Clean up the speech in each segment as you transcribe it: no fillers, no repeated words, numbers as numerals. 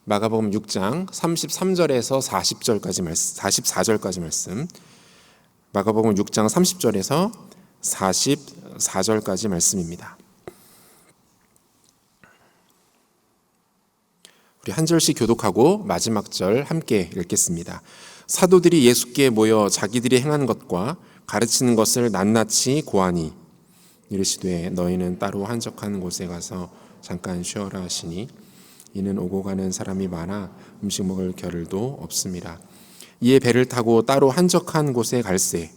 마가복음 6장 33절에서 44절까지 말씀. 마가복음 6장 30절에서 44절까지 말씀입니다. 우리 한 절씩 교독하고 마지막 절 함께 읽겠습니다. 사도들이 예수께 모여 자기들이 행한 것과 가르치는 것을 낱낱이 고하니 이르시되 너희는 따로 한적한 곳에 가서 잠깐 쉬어라 하시니 이는 오고 가는 사람이 많아 음식 먹을 겨를도 없음이라. 이에 배를 타고 따로 한적한 곳에 갈새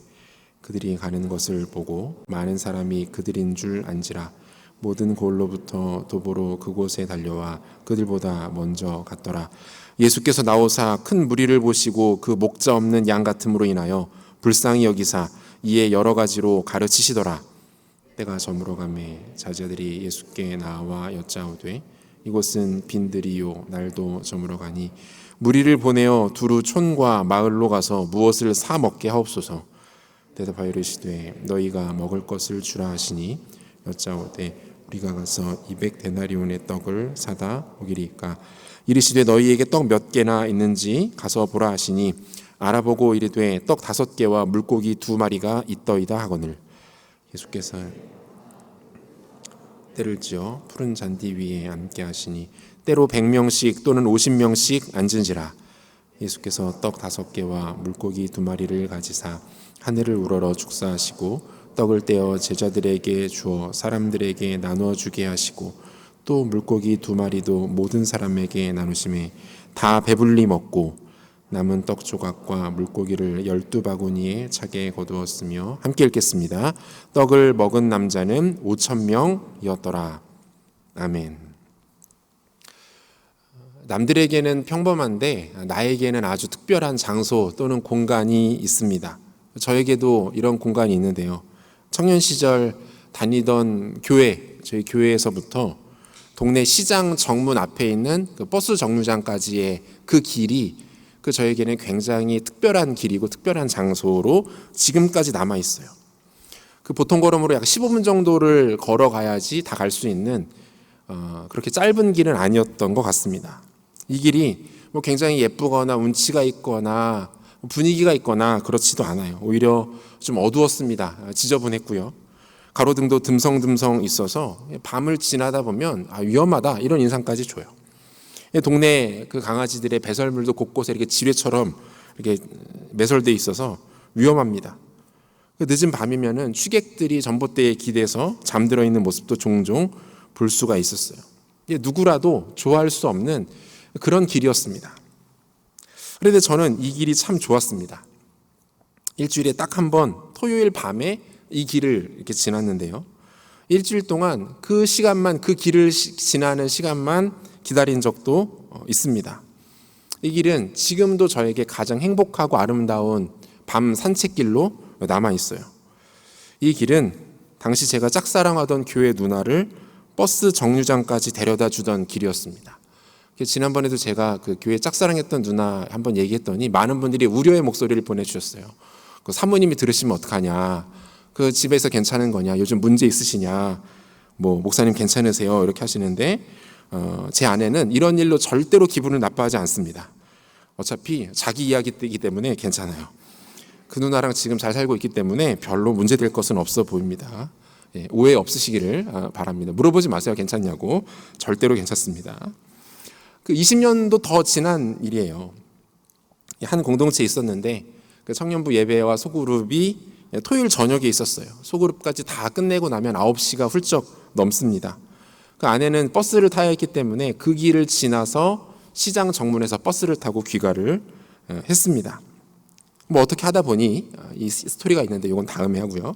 그들이 가는 것을 보고 많은 사람이 그들인 줄 안지라. 모든 골로부터 도보로 그곳에 달려와 그들보다 먼저 갔더라. 예수께서 나오사 큰 무리를 보시고 그 목자 없는 양 같음으로 인하여 불쌍히 여기사 이에 여러 가지로 가르치시더라. 때가 저물어 가매 자제들이 예수께 나와 여짜오되 이곳은 빈들이요 날도 저물어 가니 무리를 보내어 두루 촌과 마을로 가서 무엇을 사 먹게 하옵소서. 대답하여 이르시되 너희가 먹을 것을 주라 하시니 여짜오되 우리가 가서 200데나리온의 떡을 사다 오기리이까. 이르시되 너희에게 떡 몇 개나 있는지 가서 보라 하시니 알아보고 이르되 떡 5개와 물고기 2마리가 있더이다 하거늘. 예수께서 때를 지어 푸른 잔디 위에 앉게 하시니 때로 100명씩 또는 50명씩 앉은지라. 예수께서 떡 5개와 물고기 2마리를 가지사 하늘을 우러러 축사하시고 떡을 떼어 제자들에게 주어 사람들에게 나누어 주게 하시고 또 물고기 2마리도 모든 사람에게 나누심에 다 배불리 먹고 남은 떡 조각과 물고기를 12바구니에 차게 거두었으며. 함께 읽겠습니다. 떡을 먹은 남자는 5,000명이었더라. 아멘. 남들에게는 평범한데 나에게는 아주 특별한 장소 또는 공간이 있습니다. 저에게도 이런 공간이 있는데요. 청년 시절 다니던 교회, 저희 교회에서부터 동네 시장 정문 앞에 있는 그 버스 정류장까지의 그 길이 저에게는 굉장히 특별한 길이고 특별한 장소로 지금까지 남아 있어요. 그 보통 걸음으로 약 15분 정도를 걸어가야지 다 갈 수 있는 그렇게 짧은 길은 아니었던 것 같습니다. 이 길이 뭐 굉장히 예쁘거나 운치가 있거나 분위기가 있거나 그렇지도 않아요. 오히려 좀 어두웠습니다. 지저분했고요. 가로등도 듬성듬성 있어서 밤을 지나다 보면 위험하다 이런 인상까지 줘요. 동네 그 강아지들의 배설물도 곳곳에 이렇게 지뢰처럼 이렇게 매설되어 있어서 위험합니다. 늦은 밤이면은 취객들이 전봇대에 기대서 잠들어 있는 모습도 종종 볼 수가 있었어요. 누구라도 좋아할 수 없는 그런 길이었습니다. 그런데 저는 이 길이 참 좋았습니다. 일주일에 딱 한 번 토요일 밤에 이 길을 이렇게 지났는데요. 일주일 동안 그 시간만, 그 길을 지나는 시간만 기다린 적도 있습니다. 이 길은 지금도 저에게 가장 행복하고 아름다운 밤 산책길로 남아 있어요. 이 길은 당시 제가 짝사랑하던 교회 누나를 버스 정류장까지 데려다 주던 길이었습니다. 지난번에도 제가 그 교회 짝사랑했던 누나 한번 얘기했더니 많은 분들이 우려의 목소리를 보내주셨어요. 그 사모님이 들으시면 어떡하냐, 그 집에서 괜찮은 거냐, 요즘 문제 있으시냐, 뭐 목사님 괜찮으세요 이렇게 하시는데 제 아내는 이런 일로 절대로 기분을 나빠하지 않습니다. 어차피 자기 이야기이기 때문에 괜찮아요. 그 누나랑 지금 잘 살고 있기 때문에 별로 문제될 것은 없어 보입니다. 오해 없으시기를 바랍니다. 물어보지 마세요. 괜찮냐고. 절대로 괜찮습니다. 그 20년도 더 지난 일이에요. 한 공동체에 있었는데 그 청년부 예배와 소그룹이 토요일 저녁에 있었어요. 소그룹까지 다 끝내고 나면 9시가 훌쩍 넘습니다. 그 아내는 버스를 타야 했기 때문에 그 길을 지나서 시장 정문에서 버스를 타고 귀가를 했습니다. 뭐 어떻게 하다 보니 이 스토리가 있는데 이건 다음에 하고요.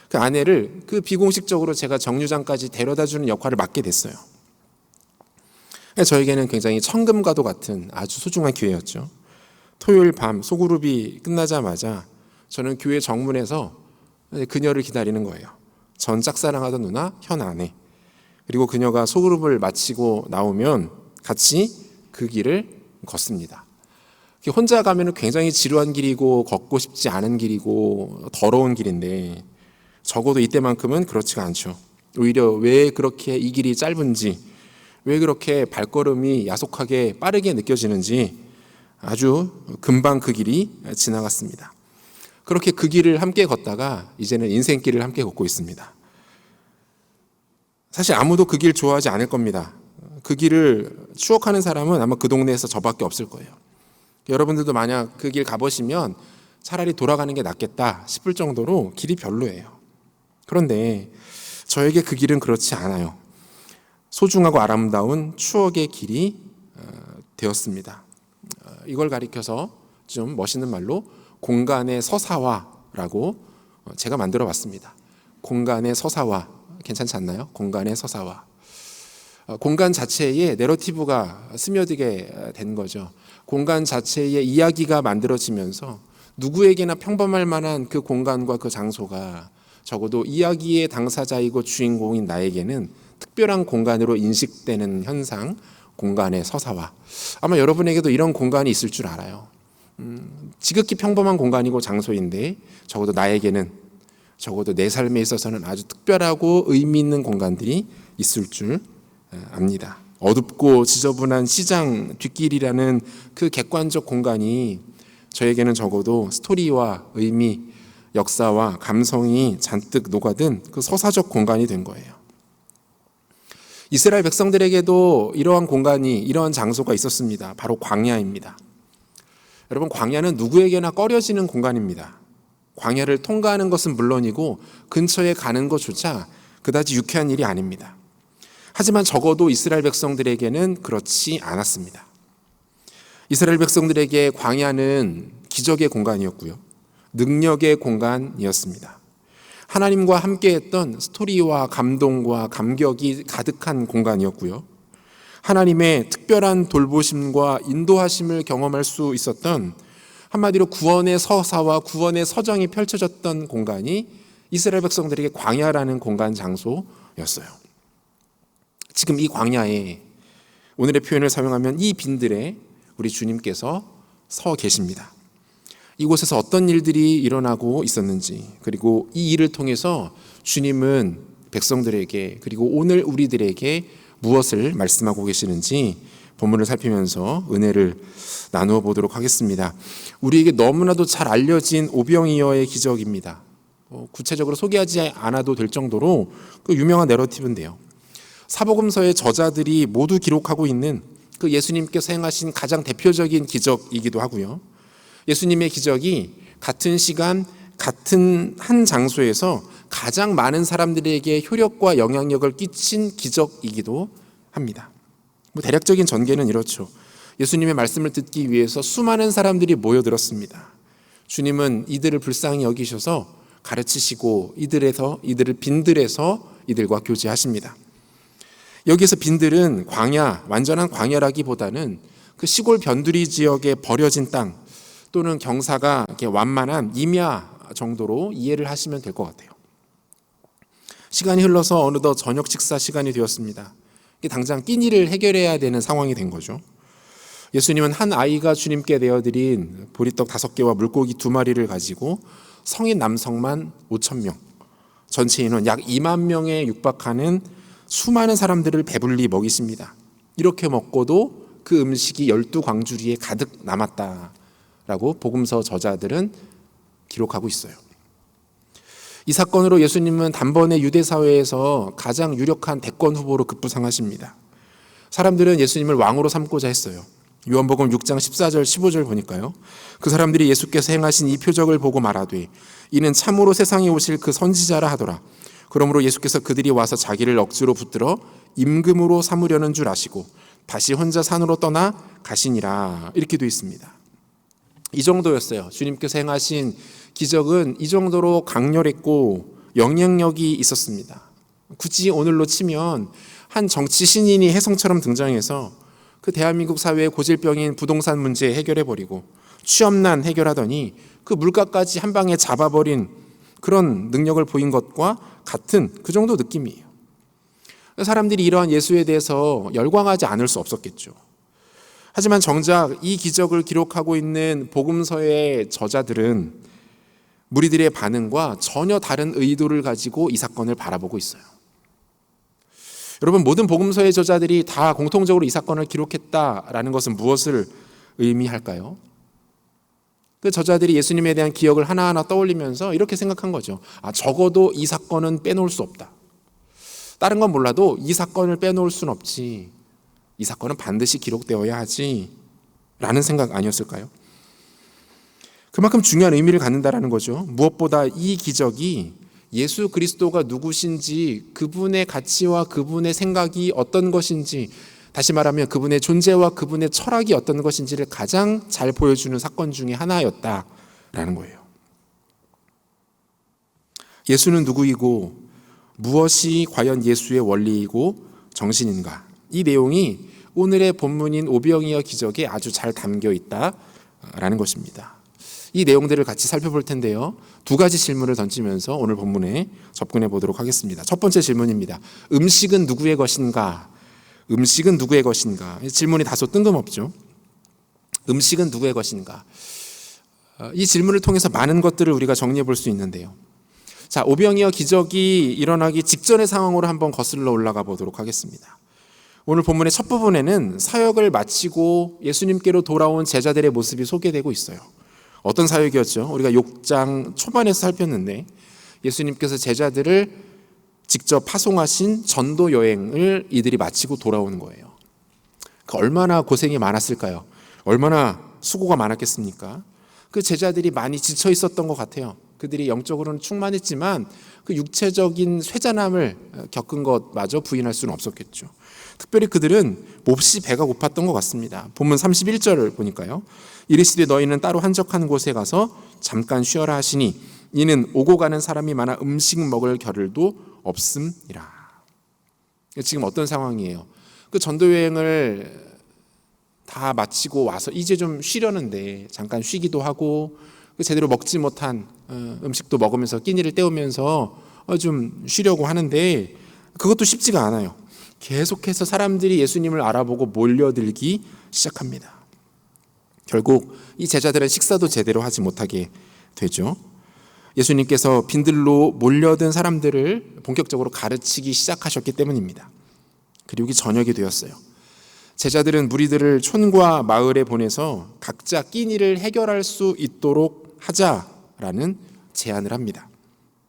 그 아내를 그 비공식적으로 제가 정류장까지 데려다주는 역할을 맡게 됐어요. 저에게는 굉장히 천금과도 같은 아주 소중한 기회였죠. 토요일 밤 소그룹이 끝나자마자 저는 교회 정문에서 그녀를 기다리는 거예요. 전 짝사랑하던 누나, 현 아내. 그리고 그녀가 소그룹을 마치고 나오면 같이 그 길을 걷습니다. 혼자 가면 굉장히 지루한 길이고 걷고 싶지 않은 길이고 더러운 길인데 적어도 이때만큼은 그렇지가 않죠. 오히려 왜 그렇게 이 길이 짧은지 왜 그렇게 발걸음이 야속하게 빠르게 느껴지는지 아주 금방 그 길이 지나갔습니다. 그렇게 그 길을 함께 걷다가 이제는 인생길을 함께 걷고 있습니다. 사실 아무도 그 길 좋아하지 않을 겁니다. 그 길을 추억하는 사람은 아마 그 동네에서 저밖에 없을 거예요. 여러분들도 만약 그 길 가보시면 차라리 돌아가는 게 낫겠다 싶을 정도로 길이 별로예요. 그런데 저에게 그 길은 그렇지 않아요. 소중하고 아름다운 추억의 길이 되었습니다. 이걸 가리켜서 좀 멋있는 말로 공간의 서사화라고 제가 만들어 봤습니다. 공간의 서사화 괜찮지 않나요? 공간의 서사화. 공간 자체에 내러티브가 스며들게 된 거죠. 공간 자체에 이야기가 만들어지면서 누구에게나 평범할 만한 그 공간과 그 장소가 적어도 이야기의 당사자이고 주인공인 나에게는 특별한 공간으로 인식되는 현상, 공간의 서사화. 아마 여러분에게도 이런 공간이 있을 줄 알아요. 지극히 평범한 공간이고 장소인데 적어도 나에게는, 적어도 내 삶에 있어서는 아주 특별하고 의미 있는 공간들이 있을 줄 압니다. 어둡고 지저분한 시장 뒷길이라는 그 객관적 공간이 저에게는 적어도 스토리와 의미, 역사와 감성이 잔뜩 녹아든 그 서사적 공간이 된 거예요. 이스라엘 백성들에게도 이러한 공간이, 이러한 장소가 있었습니다. 바로 광야입니다. 여러분, 광야는 누구에게나 꺼려지는 공간입니다. 광야를 통과하는 것은 물론이고 근처에 가는 것조차 그다지 유쾌한 일이 아닙니다. 하지만 적어도 이스라엘 백성들에게는 그렇지 않았습니다. 이스라엘 백성들에게 광야는 기적의 공간이었고요, 능력의 공간이었습니다. 하나님과 함께했던 스토리와 감동과 감격이 가득한 공간이었고요, 하나님의 특별한 돌보심과 인도하심을 경험할 수 있었던, 한마디로 구원의 서사와 구원의 서정이 펼쳐졌던 공간이 이스라엘 백성들에게 광야라는 공간 장소였어요. 지금 이 광야에 오늘의 표현을 사용하면 이 빈들에 우리 주님께서 서 계십니다. 이곳에서 어떤 일들이 일어나고 있었는지, 그리고 이 일을 통해서 주님은 백성들에게, 그리고 오늘 우리들에게 무엇을 말씀하고 계시는지 본문을 살피면서 은혜를 나누어 보도록 하겠습니다. 우리에게 너무나도 잘 알려진 오병이어의 기적입니다. 구체적으로 소개하지 않아도 될 정도로 그 유명한 내러티브인데요, 사복음서의 저자들이 모두 기록하고 있는 그 예수님께서 행하신 가장 대표적인 기적이기도 하고요, 예수님의 기적이 같은 시간 같은 한 장소에서 가장 많은 사람들에게 효력과 영향력을 끼친 기적이기도 합니다. 대략적인 전개는 이렇죠. 예수님의 말씀을 듣기 위해서 수많은 사람들이 모여들었습니다. 주님은 이들을 불쌍히 여기셔서 가르치시고 이들을 빈들에서 이들과 교제하십니다. 여기서 빈들은 광야, 완전한 광야라기보다는 그 시골 변두리 지역에 버려진 땅 또는 경사가 이렇게 완만한 임야 정도로 이해를 하시면 될 것 같아요. 시간이 흘러서 어느덧 저녁 식사 시간이 되었습니다. 당장 끼니를 해결해야 되는 상황이 된 거죠. 예수님은 한 아이가 주님께 내어드린 보리떡 5개와 물고기 2마리를 가지고 성인 남성만 5,000명, 전체 인원 약 2만 명에 육박하는 수많은 사람들을 배불리 먹이십니다. 이렇게 먹고도 그 음식이 12광주리에 가득 남았다라고 복음서 저자들은 기록하고 있어요. 이 사건으로 예수님은 단번에 유대 사회에서 가장 유력한 대권 후보로 급부상하십니다. 사람들은 예수님을 왕으로 삼고자 했어요. 요한복음 6장 14절 15절 보니까요, 그 사람들이 예수께서 행하신 이 표적을 보고 말하되 이는 참으로 세상에 오실 그 선지자라 하더라. 그러므로 예수께서 그들이 와서 자기를 억지로 붙들어 임금으로 삼으려는 줄 아시고 다시 혼자 산으로 떠나 가시니라, 이렇게 되어 있습니다. 이 정도였어요. 주님께서 행하신 기적은 이 정도로 강렬했고 영향력이 있었습니다. 굳이 오늘로 치면 한 정치 신인이 혜성처럼 등장해서 그 대한민국 사회의 고질병인 부동산 문제 해결해버리고 취업난 해결하더니 그 물가까지 한 방에 잡아버린 그런 능력을 보인 것과 같은 그 정도 느낌이에요. 사람들이 이러한 예수에 대해서 열광하지 않을 수 없었겠죠. 하지만 정작 이 기적을 기록하고 있는 복음서의 저자들은 무리들의 반응과 전혀 다른 의도를 가지고 이 사건을 바라보고 있어요. 여러분, 모든 복음서의 저자들이 다 공통적으로 이 사건을 기록했다라는 것은 무엇을 의미할까요? 그 저자들이 예수님에 대한 기억을 하나하나 떠올리면서 이렇게 생각한 거죠. 적어도 이 사건은 빼놓을 수 없다. 다른 건 몰라도 이 사건을 빼놓을 수는 없지. 이 사건은 반드시 기록되어야 하지. 라는 생각 아니었을까요? 그만큼 중요한 의미를 갖는다라는 거죠. 무엇보다 이 기적이 예수 그리스도가 누구신지, 그분의 가치와 그분의 생각이 어떤 것인지, 다시 말하면 그분의 존재와 그분의 철학이 어떤 것인지를 가장 잘 보여주는 사건 중에 하나였다라는 거예요. 예수는 누구이고 무엇이 과연 예수의 원리이고 정신인가? 이 내용이 오늘의 본문인 오병이어 기적에 아주 잘 담겨 있다라는 것입니다. 이 내용들을 같이 살펴볼 텐데요. 두 가지 질문을 던지면서 오늘 본문에 접근해 보도록 하겠습니다. 첫 번째 질문입니다. 음식은 누구의 것인가? 음식은 누구의 것인가? 질문이 다소 뜬금없죠. 음식은 누구의 것인가? 이 질문을 통해서 많은 것들을 우리가 정리해 볼 수 있는데요. 자, 오병이어 기적이 일어나기 직전의 상황으로 한번 거슬러 올라가 보도록 하겠습니다. 오늘 본문의 첫 부분에는 사역을 마치고 예수님께로 돌아온 제자들의 모습이 소개되고 있어요. 어떤 사역이었죠? 우리가 6장 초반에서 살폈는데 예수님께서 제자들을 직접 파송하신 전도 여행을 이들이 마치고 돌아오는 거예요. 얼마나 고생이 많았을까요? 얼마나 수고가 많았겠습니까? 그 제자들이 많이 지쳐 있었던 것 같아요. 그들이 영적으로는 충만했지만 그 육체적인 쇠잔함을 겪은 것마저 부인할 수는 없었겠죠. 특별히 그들은 몹시 배가 고팠던 것 같습니다. 본문 31절을 보니까요. 이르시되 너희는 따로 한적한 곳에 가서 잠깐 쉬어라 하시니 이는 오고 가는 사람이 많아 음식 먹을 겨를도 없음이라. 지금 어떤 상황이에요? 그 전도 여행을 다 마치고 와서 이제 좀 쉬려는데 잠깐 쉬기도 하고 제대로 먹지 못한 음식도 먹으면서 끼니를 때우면서 좀 쉬려고 하는데 그것도 쉽지가 않아요. 계속해서 사람들이 예수님을 알아보고 몰려들기 시작합니다. 결국 이 제자들은 식사도 제대로 하지 못하게 되죠. 예수님께서 빈들로 몰려든 사람들을 본격적으로 가르치기 시작하셨기 때문입니다. 그리고 저녁이 되었어요. 제자들은 무리들을 촌과 마을에 보내서 각자 끼니를 해결할 수 있도록 하자라는 제안을 합니다.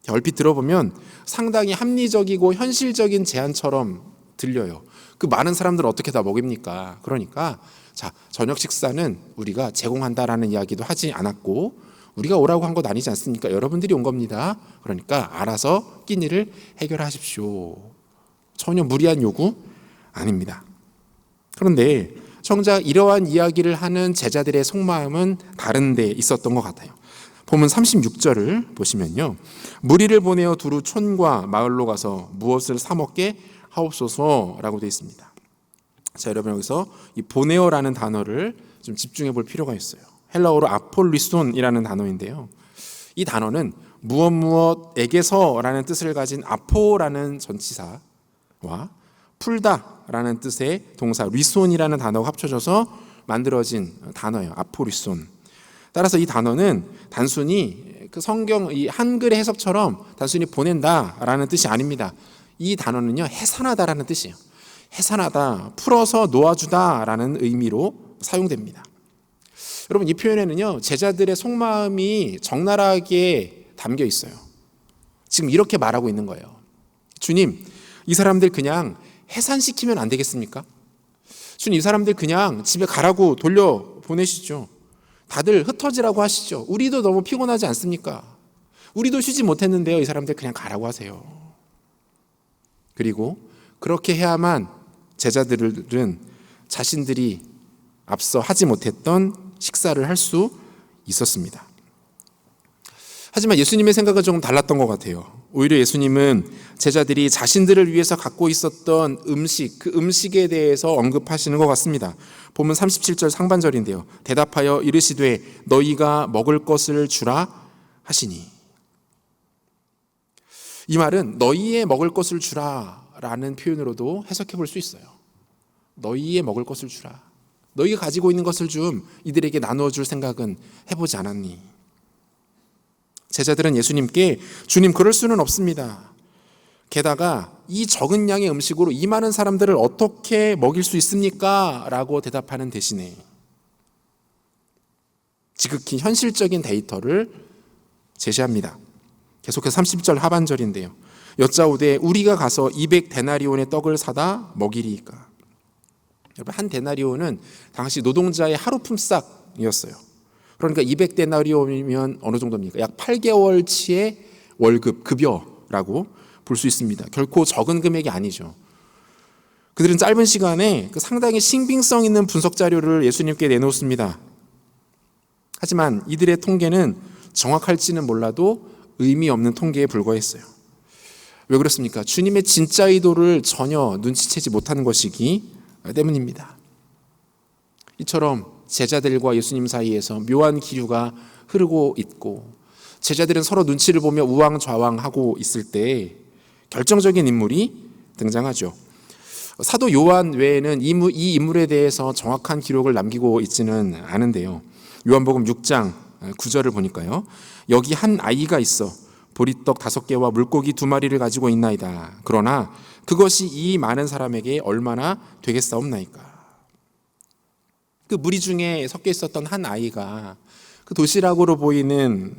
얼핏 들어보면 상당히 합리적이고 현실적인 제안처럼 들려요. 그 많은 사람들 어떻게 다 먹입니까? 그러니까 자, 저녁 식사는 우리가 제공한다라는 이야기도 하지 않았고 우리가 오라고 한 것 아니지 않습니까? 여러분들이 온 겁니다. 그러니까 알아서 끼니를 해결하십시오. 전혀 무리한 요구 아닙니다. 그런데 정작 이러한 이야기를 하는 제자들의 속마음은 다른 데 있었던 것 같아요. 본문 36절을 보시면요. 무리를 보내어 두루 촌과 마을로 가서 무엇을 사 먹게 하옵소서라고 되어 있습니다. 자, 여러분 여기서 이 보내어라는 단어를 좀 집중해 볼 필요가 있어요. 헬라어로 아폴리손이라는 단어인데요. 이 단어는 무엇에게서라는 뜻을 가진 아포라는 전치사와 풀다라는 뜻의 동사 리손이라는 단어가 합쳐져서 만들어진 단어예요. 아포리손. 따라서 이 단어는 단순히 그 성경 이 한글의 해석처럼 단순히 보낸다라는 뜻이 아닙니다. 이 단어는요 해산하다라는 뜻이에요. 해산하다, 풀어서 놓아주다라는 의미로 사용됩니다. 여러분 이 표현에는요 제자들의 속마음이 적나라하게 담겨 있어요. 지금 이렇게 말하고 있는 거예요. 주님, 이 사람들 그냥 해산시키면 안 되겠습니까? 주님, 이 사람들 그냥 집에 가라고 돌려보내시죠. 다들 흩어지라고 하시죠. 우리도 너무 피곤하지 않습니까? 우리도 쉬지 못했는데요. 이 사람들 그냥 가라고 하세요. 그리고 그렇게 해야만 제자들은 자신들이 앞서 하지 못했던 식사를 할 수 있었습니다. 하지만 예수님의 생각은 조금 달랐던 것 같아요. 오히려 예수님은 제자들이 자신들을 위해서 갖고 있었던 음식, 그 음식에 대해서 언급하시는 것 같습니다. 보면 37절 상반절인데요. 대답하여 이르시되 너희가 먹을 것을 주라 하시니. 이 말은 너희의 먹을 것을 주라 라는 표현으로도 해석해 볼 수 있어요. 너희의 먹을 것을 주라. 너희가 가지고 있는 것을 좀 이들에게 나누어 줄 생각은 해보지 않았니? 제자들은 예수님께 주님 그럴 수는 없습니다. 게다가 이 적은 양의 음식으로 이 많은 사람들을 어떻게 먹일 수 있습니까? 라고 대답하는 대신에 지극히 현실적인 데이터를 제시합니다. 계속해서 30절 하반절인데요. 여짜오되 우리가 가서 200데나리온의 떡을 사다 먹이리이까. 여러분, 한 데나리온은 당시 노동자의 하루 품삯이었어요. 그러니까 200데나리온이면 어느 정도입니까? 약 8개월치의 월급, 급여라고 볼 수 있습니다. 결코 적은 금액이 아니죠. 그들은 짧은 시간에 상당히 신빙성 있는 분석 자료를 예수님께 내놓습니다. 하지만 이들의 통계는 정확할지는 몰라도 의미 없는 통계에 불과했어요. 왜 그렇습니까? 주님의 진짜 의도를 전혀 눈치채지 못하는 것이기 때문입니다. 이처럼 제자들과 예수님 사이에서 묘한 기류가 흐르고 있고 제자들은 서로 눈치를 보며 우왕좌왕하고 있을 때 결정적인 인물이 등장하죠. 사도 요한 외에는 이 인물에 대해서 정확한 기록을 남기고 있지는 않은데요. 요한복음 6장 9절을 보니까요. 여기 한 아이가 있어 보리떡 5개와 물고기 2마리를 가지고 있나이다. 그러나 그것이 이 많은 사람에게 얼마나 되겠사옵나이까. 그 무리 중에 섞여 있었던 한 아이가 그 도시락으로 보이는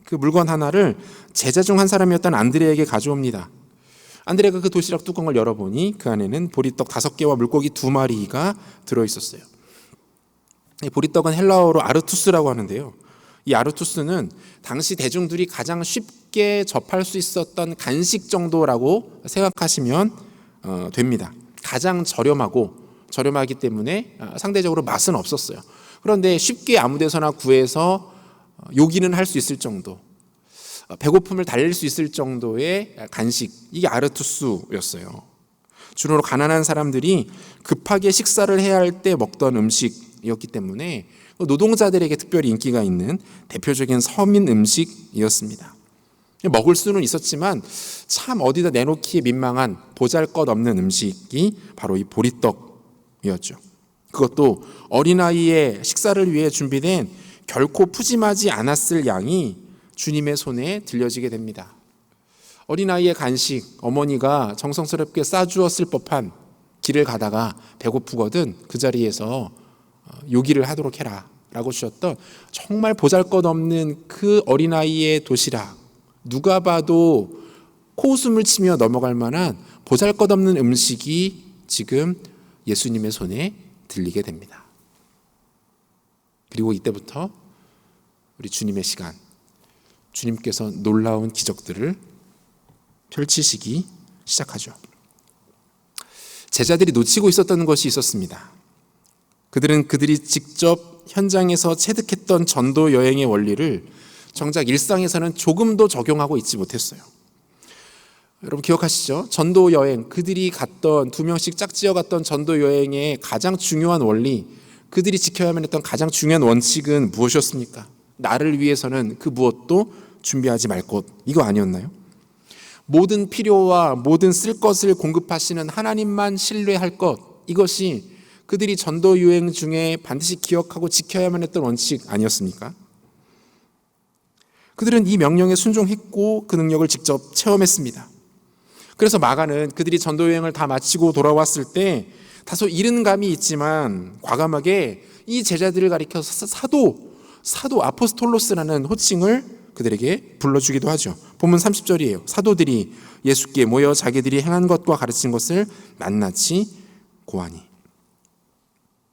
그 물건 하나를 제자 중 한 사람이었던 안드레에게 가져옵니다. 안드레가 그 도시락 뚜껑을 열어보니 그 안에는 보리떡 5개와 물고기 2마리가 들어있었어요. 이 보리떡은 헬라어로 아르투스라고 하는데요. 이 아르투스는 당시 대중들이 가장 쉽게 접할 수 있었던 간식 정도라고 생각하시면 됩니다. 가장 저렴하기 때문에 상대적으로 맛은 없었어요. 그런데 쉽게 아무 데서나 구해서 요기는 할 수 있을 정도, 배고픔을 달랠 수 있을 정도의 간식, 이게 아르투스였어요. 주로 가난한 사람들이 급하게 식사를 해야 할 때 먹던 음식이었기 때문에 노동자들에게 특별히 인기가 있는 대표적인 서민 음식이었습니다. 먹을 수는 있었지만 참 어디다 내놓기에 민망한 보잘것없는 음식이 바로 이 보리떡이었죠. 그것도 어린아이의 식사를 위해 준비된 결코 푸짐하지 않았을 양이 주님의 손에 들려지게 됩니다. 어린아이의 간식, 어머니가 정성스럽게 싸주었을 법한 길을 가다가 배고프거든 그 자리에서 요기를 하도록 해라 라고 주셨던 정말 보잘것없는 그 어린아이의 도시락, 누가 봐도 코웃음을 치며 넘어갈 만한 보잘것없는 음식이 지금 예수님의 손에 들리게 됩니다. 그리고 이때부터 우리 주님의 시간, 주님께서 놀라운 기적들을 펼치시기 시작하죠. 제자들이 놓치고 있었던 것이 있었습니다. 그들이 직접 현장에서 체득했던 전도 여행의 원리를 정작 일상에서는 조금도 적용하고 있지 못했어요. 여러분 기억하시죠? 전도 여행, 그들이 갔던 2명씩 짝지어 갔던 전도 여행의 가장 중요한 원리, 그들이 지켜야만 했던 가장 중요한 원칙은 무엇이었습니까? 나를 위해서는 그 무엇도 준비하지 말 것, 이거 아니었나요? 모든 필요와 모든 쓸 것을 공급하시는 하나님만 신뢰할 것, 이것이 그들이 전도 여행 중에 반드시 기억하고 지켜야만 했던 원칙 아니었습니까? 그들은 이 명령에 순종했고 그 능력을 직접 체험했습니다. 그래서 마가는 그들이 전도 여행을 다 마치고 돌아왔을 때 다소 이른 감이 있지만 과감하게 이 제자들을 가리켜서 사도 아포스톨로스라는 호칭을 그들에게 불러주기도 하죠. 본문 30절이에요. 사도들이 예수께 모여 자기들이 행한 것과 가르친 것을 낱낱이 고하니.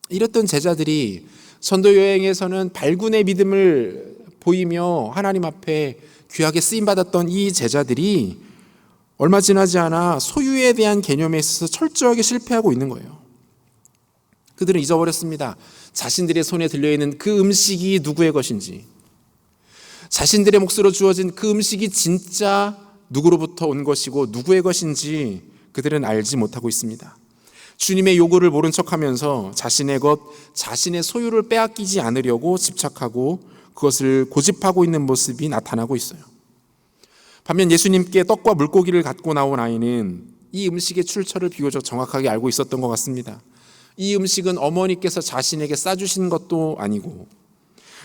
이랬던 제자들이 전도 여행에서는 발군의 믿음을 보이며 하나님 앞에 귀하게 쓰임받았던 이 제자들이 얼마 지나지 않아 소유에 대한 개념에 있어서 철저하게 실패하고 있는 거예요. 그들은 잊어버렸습니다. 자신들의 손에 들려있는 그 음식이 누구의 것인지, 자신들의 몫으로 주어진 그 음식이 진짜 누구로부터 온 것이고 누구의 것인지 그들은 알지 못하고 있습니다. 주님의 요구를 모른 척하면서 자신의 것, 자신의 소유를 빼앗기지 않으려고 집착하고 그것을 고집하고 있는 모습이 나타나고 있어요. 반면 예수님께 떡과 물고기를 갖고 나온 아이는 이 음식의 출처를 비교적 정확하게 알고 있었던 것 같습니다. 이 음식은 어머니께서 자신에게 싸주신 것도 아니고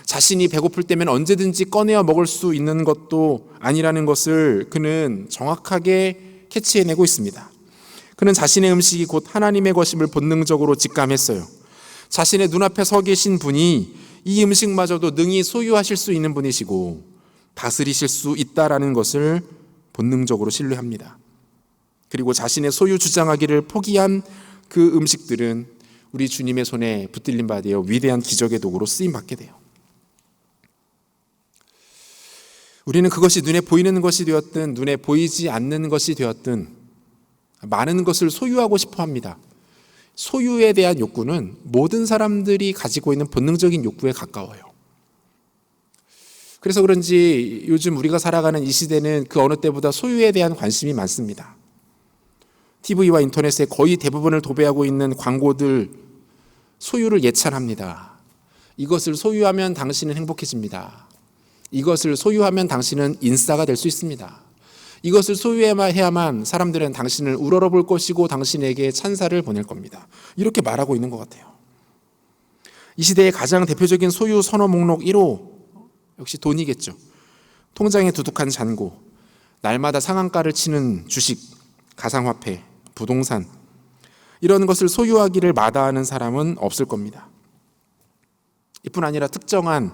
자신이 배고플 때면 언제든지 꺼내어 먹을 수 있는 것도 아니라는 것을 그는 정확하게 캐치해내고 있습니다. 그는 자신의 음식이 곧 하나님의 것임을 본능적으로 직감했어요. 자신의 눈앞에 서 계신 분이 이 음식마저도 능히 소유하실 수 있는 분이시고 다스리실 수 있다라는 것을 본능적으로 신뢰합니다. 그리고 자신의 소유 주장하기를 포기한 그 음식들은 우리 주님의 손에 붙들림 받아 위대한 기적의 도구로 쓰임받게 돼요. 우리는 그것이 눈에 보이는 것이 되었든 눈에 보이지 않는 것이 되었든 많은 것을 소유하고 싶어 합니다. 소유에 대한 욕구는 모든 사람들이 가지고 있는 본능적인 욕구에 가까워요. 그래서 그런지 요즘 우리가 살아가는 이 시대는 그 어느 때보다 소유에 대한 관심이 많습니다. TV와 인터넷의 거의 대부분을 도배하고 있는 광고들, 소유를 예찬합니다. 이것을 소유하면 당신은 행복해집니다. 이것을 소유하면 당신은 인싸가 될 수 있습니다. 이것을 소유해야만 사람들은 당신을 우러러볼 것이고 당신에게 찬사를 보낼 겁니다. 이렇게 말하고 있는 것 같아요. 이 시대의 가장 대표적인 소유 선호 목록 1호, 역시 돈이겠죠. 통장에 두둑한 잔고, 날마다 상한가를 치는 주식, 가상화폐, 부동산, 이런 것을 소유하기를 마다하는 사람은 없을 겁니다. 이뿐 아니라 특정한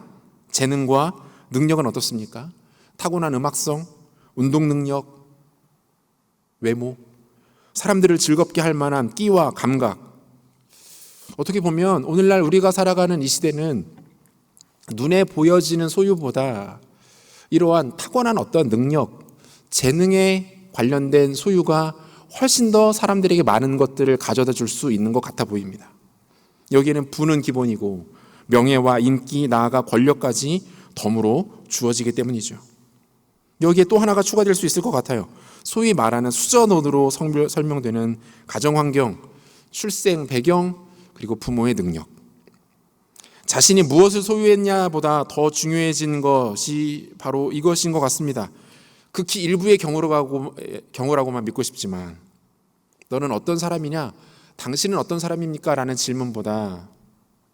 재능과 능력은 어떻습니까? 타고난 음악성, 운동 능력, 외모, 사람들을 즐겁게 할 만한 끼와 감각. 어떻게 보면 오늘날 우리가 살아가는 이 시대는 눈에 보여지는 소유보다 이러한 타고난 어떤 능력, 재능에 관련된 소유가 훨씬 더 사람들에게 많은 것들을 가져다 줄 수 있는 것 같아 보입니다. 여기에는 부는 기본이고 명예와 인기, 나아가 권력까지 덤으로 주어지기 때문이죠. 여기에 또 하나가 추가될 수 있을 것 같아요. 소위 말하는 수전원으로 설명되는 가정환경, 출생 배경, 그리고 부모의 능력. 자신이 무엇을 소유했냐보다 더 중요해진 것이 바로 이것인 것 같습니다. 극히 일부의 경우라고만 믿고 싶지만 너는 어떤 사람이냐? 당신은 어떤 사람입니까? 라는 질문보다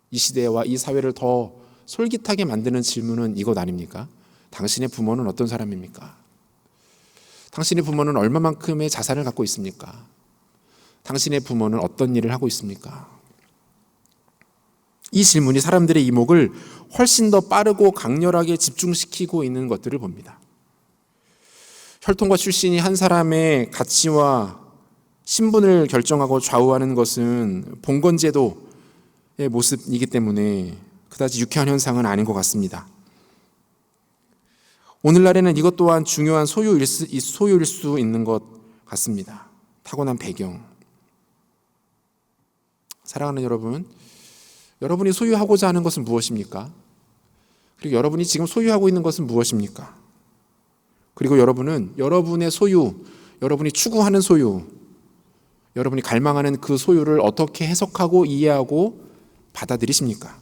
이 시대와 이 사회를 더 솔깃하게 만드는 질문은 이것 아닙니까? 당신의 부모는 어떤 사람입니까? 당신의 부모는 얼마만큼의 자산을 갖고 있습니까? 당신의 부모는 어떤 일을 하고 있습니까? 이 질문이 사람들의 이목을 훨씬 더 빠르고 강렬하게 집중시키고 있는 것들을 봅니다. 혈통과 출신이 한 사람의 가치와 신분을 결정하고 좌우하는 것은 봉건제도의 모습이기 때문에 그다지 유쾌한 현상은 아닌 것 같습니다. 오늘날에는 이것 또한 중요한 소유일 수 있는 것 같습니다. 타고난 배경. 사랑하는 여러분, 여러분이 소유하고자 하는 것은 무엇입니까? 그리고 여러분이 지금 소유하고 있는 것은 무엇입니까? 그리고 여러분은 여러분의 소유, 여러분이 추구하는 소유, 여러분이 갈망하는 그 소유를 어떻게 해석하고 이해하고 받아들이십니까?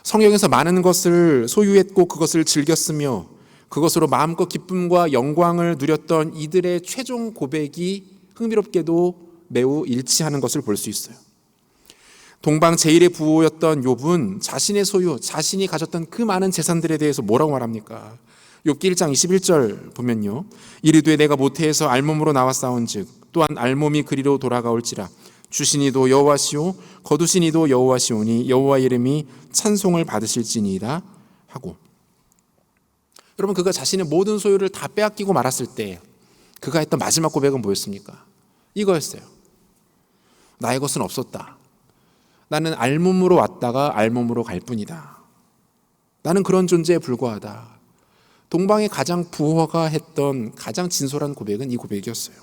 성경에서 많은 것을 소유했고 그것을 즐겼으며 그것으로 마음껏 기쁨과 영광을 누렸던 이들의 최종 고백이 흥미롭게도 매우 일치하는 것을 볼 수 있어요. 동방 제1의 부호였던 욥은 자신의 소유, 자신이 가졌던 그 많은 재산들에 대해서 뭐라고 말합니까? 욥기 1장 21절 보면요. 이르되 내가 모태에서 알몸으로 나왔사온즉 또한 알몸이 그리로 돌아가올지라 주신 이도 여호와시오 거두신 이도 여호와시오니 여호와 이름이 찬송을 받으실지니이다 하고, 여러분, 그가 자신의 모든 소유를 다 빼앗기고 말았을 때 그가 했던 마지막 고백은 뭐였습니까? 이거였어요. 나의 것은 없었다. 나는 알몸으로 왔다가 알몸으로 갈 뿐이다. 나는 그런 존재에 불과하다. 동방의 가장 부호가 했던 가장 진솔한 고백은 이 고백이었어요.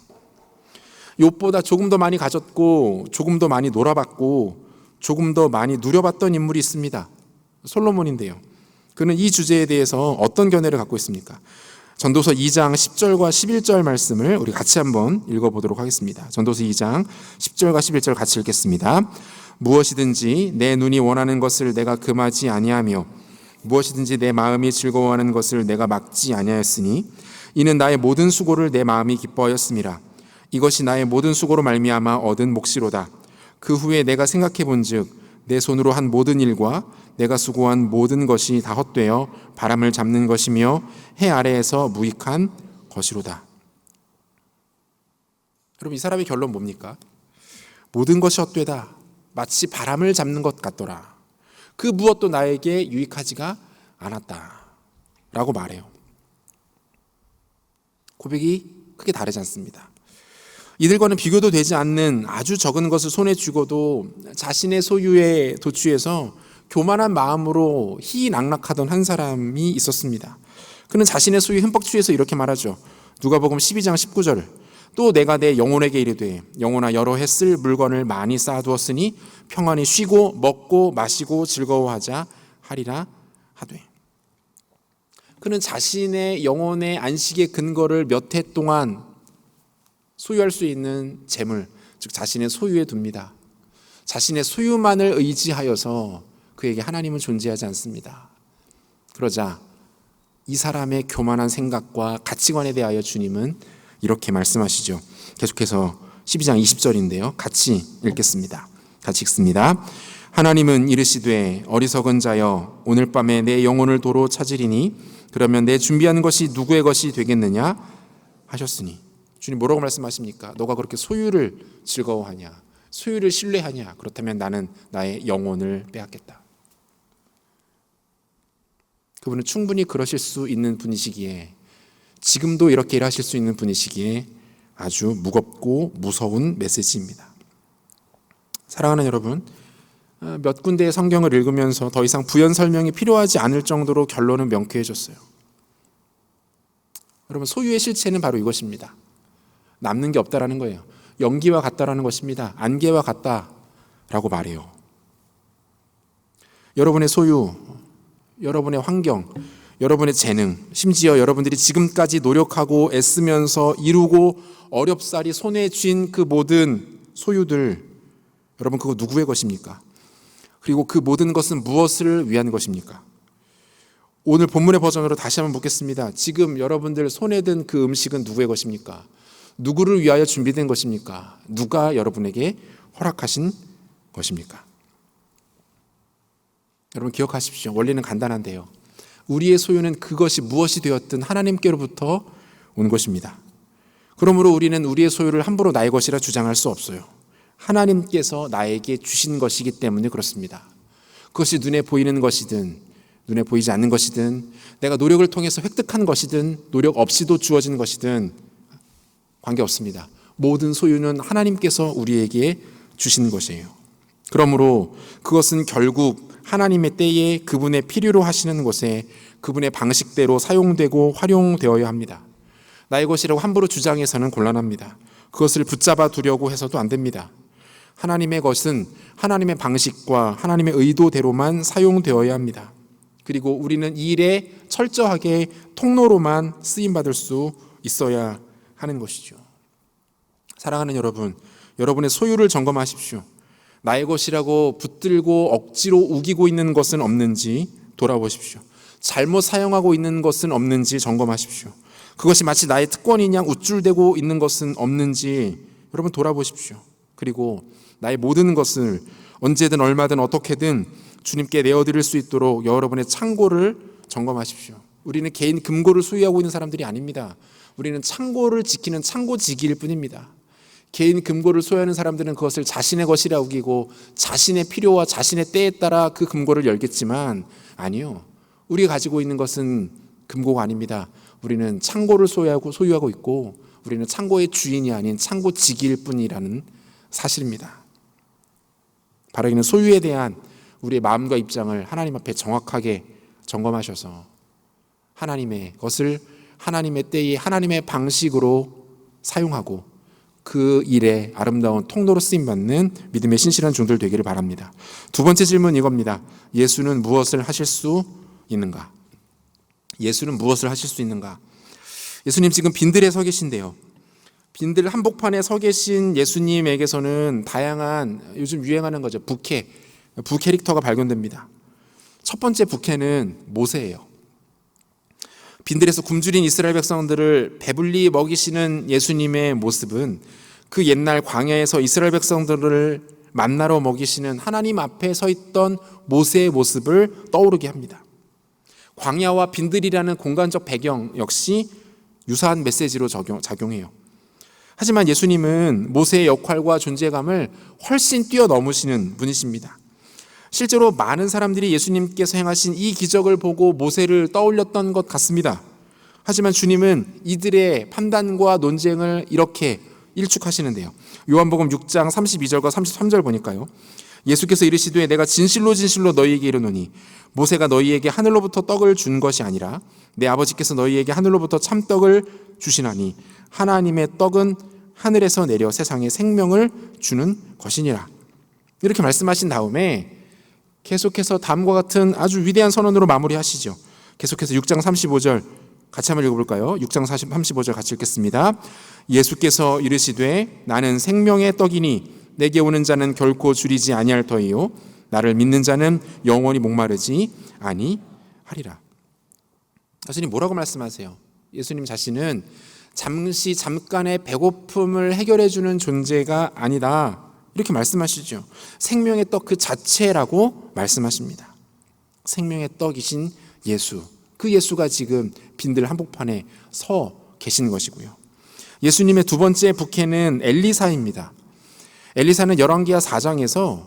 욥보다 조금 더 많이 가졌고 조금 더 많이 놀아봤고 조금 더 많이 누려봤던 인물이 있습니다. 솔로몬인데요. 그는 이 주제에 대해서 어떤 견해를 갖고 있습니까? 전도서 2장 10절과 11절 말씀을 우리 같이 한번 읽어보도록 하겠습니다. 전도서 2장 10절과 11절 같이 읽겠습니다. 무엇이든지 내 눈이 원하는 것을 내가 금하지 아니하며 무엇이든지 내 마음이 즐거워하는 것을 내가 막지 아니하였으니 이는 나의 모든 수고를 내 마음이 기뻐하였음이라. 이것이 나의 모든 수고로 말미암아 얻은 몫이로다. 그 후에 내가 생각해 본즉 내 손으로 한 모든 일과 내가 수고한 모든 것이 다 헛되어 바람을 잡는 것이며 해 아래에서 무익한 것이로다. 여러분, 이 사람의 결론 뭡니까? 모든 것이 헛되다. 마치 바람을 잡는 것 같더라. 그 무엇도 나에게 유익하지가 않았다. 라고 말해요. 고백이 크게 다르지 않습니다. 이들과는 비교도 되지 않는 아주 적은 것을 손에 쥐고도 자신의 소유에 도취해서 교만한 마음으로 희낙락하던 한 사람이 있었습니다. 그는 자신의 소유에 흠뻑 취해서 이렇게 말하죠. 누가복음 12장 19절. 또 내가 내 영혼에게 이르되 영혼아 여러 해 쓸 물건을 많이 쌓아두었으니 평안히 쉬고 먹고 마시고 즐거워하자 하리라 하되. 그는 자신의 영혼의 안식의 근거를 몇 해 동안 소유할 수 있는 재물, 즉 자신의 소유에 둡니다. 자신의 소유만을 의지하여서 그에게 하나님은 존재하지 않습니다. 그러자 이 사람의 교만한 생각과 가치관에 대하여 주님은 이렇게 말씀하시죠. 계속해서 12장 20절인데요. 같이 읽겠습니다. 같이 읽습니다. 하나님은 이르시되 어리석은 자여 오늘 밤에 내 영혼을 도로 찾으리니 그러면 내 준비한 것이 누구의 것이 되겠느냐 하셨으니. 주님 뭐라고 말씀하십니까? 너가 그렇게 소유를 즐거워하냐, 소유를 신뢰하냐, 그렇다면 나는 나의 영혼을 빼앗겠다. 그분은 충분히 그러실 수 있는 분이시기에, 지금도 이렇게 일하실 수 있는 분이시기에 아주 무겁고 무서운 메시지입니다. 사랑하는 여러분, 몇 군데의 성경을 읽으면서 더 이상 부연 설명이 필요하지 않을 정도로 결론은 명쾌해졌어요. 여러분, 소유의 실체는 바로 이것입니다. 남는 게 없다라는 거예요. 연기와 같다라는 것입니다. 안개와 같다라고 말해요. 여러분의 소유, 여러분의 환경, 여러분의 재능, 심지어 여러분들이 지금까지 노력하고 애쓰면서 이루고 어렵사리 손에 쥔 그 모든 소유들, 여러분 그거 누구의 것입니까? 그리고 그 모든 것은 무엇을 위한 것입니까? 오늘 본문의 버전으로 다시 한번 묻겠습니다. 지금 여러분들 손에 든 그 음식은 누구의 것입니까? 누구를 위하여 준비된 것입니까? 누가 여러분에게 허락하신 것입니까? 여러분 기억하십시오. 원리는 간단한데요. 우리의 소유는 그것이 무엇이 되었든 하나님께로부터 온 것입니다. 그러므로 우리는 우리의 소유를 함부로 나의 것이라 주장할 수 없어요. 하나님께서 나에게 주신 것이기 때문에 그렇습니다. 그것이 눈에 보이는 것이든 눈에 보이지 않는 것이든 내가 노력을 통해서 획득한 것이든 노력 없이도 주어진 것이든 관계없습니다. 모든 소유는 하나님께서 우리에게 주신 것이에요. 그러므로 그것은 결국 하나님의 때에 그분의 필요로 하시는 것에 그분의 방식대로 사용되고 활용되어야 합니다. 나의 것이라고 함부로 주장해서는 곤란합니다. 그것을 붙잡아 두려고 해서도 안 됩니다. 하나님의 것은 하나님의 방식과 하나님의 의도대로만 사용되어야 합니다. 그리고 우리는 이 일에 철저하게 통로로만 쓰임받을 수 있어야 하는 것이죠. 사랑하는 여러분, 여러분의 소유를 점검하십시오. 나의 것이라고 붙들고 억지로 우기고 있는 것은 없는지 돌아보십시오. 잘못 사용하고 있는 것은 없는지 점검하십시오. 그것이 마치 나의 특권인 양 우쭐대고 있는 것은 없는지 여러분 돌아보십시오. 그리고 나의 모든 것을 언제든 얼마든 어떻게든 주님께 내어드릴 수 있도록 여러분의 창고를 점검하십시오. 우리는 개인 금고를 소유하고 있는 사람들이 아닙니다. 우리는 창고를 지키는 창고지기일 뿐입니다. 개인 금고를 소유하는 사람들은 그것을 자신의 것이라 우기고 자신의 필요와 자신의 때에 따라 그 금고를 열겠지만 아니요. 우리가 가지고 있는 것은 금고가 아닙니다. 우리는 창고를 소유하고 있고 우리는 창고의 주인이 아닌 창고지기일 뿐이라는 사실입니다. 바라기는 소유에 대한 우리의 마음과 입장을 하나님 앞에 정확하게 점검하셔서 하나님의 것을 하나님의 때에 하나님의 방식으로 사용하고 그 일에 아름다운 통로로 쓰임받는 믿음의 신실한 종들 되기를 바랍니다. 두 번째 질문 이겁니다. 예수는 무엇을 하실 수 있는가? 예수는 무엇을 하실 수 있는가? 예수님 지금 빈들에 서 계신데요. 빈들 한복판에 서 계신 예수님에게서는 다양한 요즘 유행하는 거죠. 부 캐릭터가 발견됩니다. 첫 번째 부캐는 모세예요. 빈들에서 굶주린 이스라엘 백성들을 배불리 먹이시는 예수님의 모습은 그 옛날 광야에서 이스라엘 백성들을 만나러 먹이시는 하나님 앞에 서 있던 모세의 모습을 떠오르게 합니다. 광야와 빈들이라는 공간적 배경 역시 유사한 메시지로 작용해요. 하지만 예수님은 모세의 역할과 존재감을 훨씬 뛰어넘으시는 분이십니다. 실제로 많은 사람들이 예수님께서 행하신 이 기적을 보고 모세를 떠올렸던 것 같습니다. 하지만 주님은 이들의 판단과 논쟁을 이렇게 일축하시는데요. 요한복음 6장 32절과 33절 보니까요. 예수께서 이르시되 내가 진실로 진실로 너희에게 이르노니 모세가 너희에게 하늘로부터 떡을 준 것이 아니라 내 아버지께서 너희에게 하늘로부터 참떡을 주시나니 하나님의 떡은 하늘에서 내려 세상에 생명을 주는 것이니라. 이렇게 말씀하신 다음에 계속해서 다음과 같은 아주 위대한 선언으로 마무리하시죠. 계속해서 6장 35절 같이 한번 읽어볼까요? 6장 35절 같이 읽겠습니다. 예수께서 이르시되 나는 생명의 떡이니 내게 오는 자는 결코 줄이지 아니할 터이요 나를 믿는 자는 영원히 목마르지 아니하리라. 예수님 뭐라고 말씀하세요? 예수님 자신은 잠깐의 배고픔을 해결해 주는 존재가 아니다, 이렇게 말씀하시죠. 생명의 떡 그 자체라고 말씀하십니다. 생명의 떡이신 예수, 그 예수가 지금 빈들 한복판에 서 계신 것이고요. 예수님의 두 번째 부캐는 엘리사입니다. 엘리사는 열왕기하 4장에서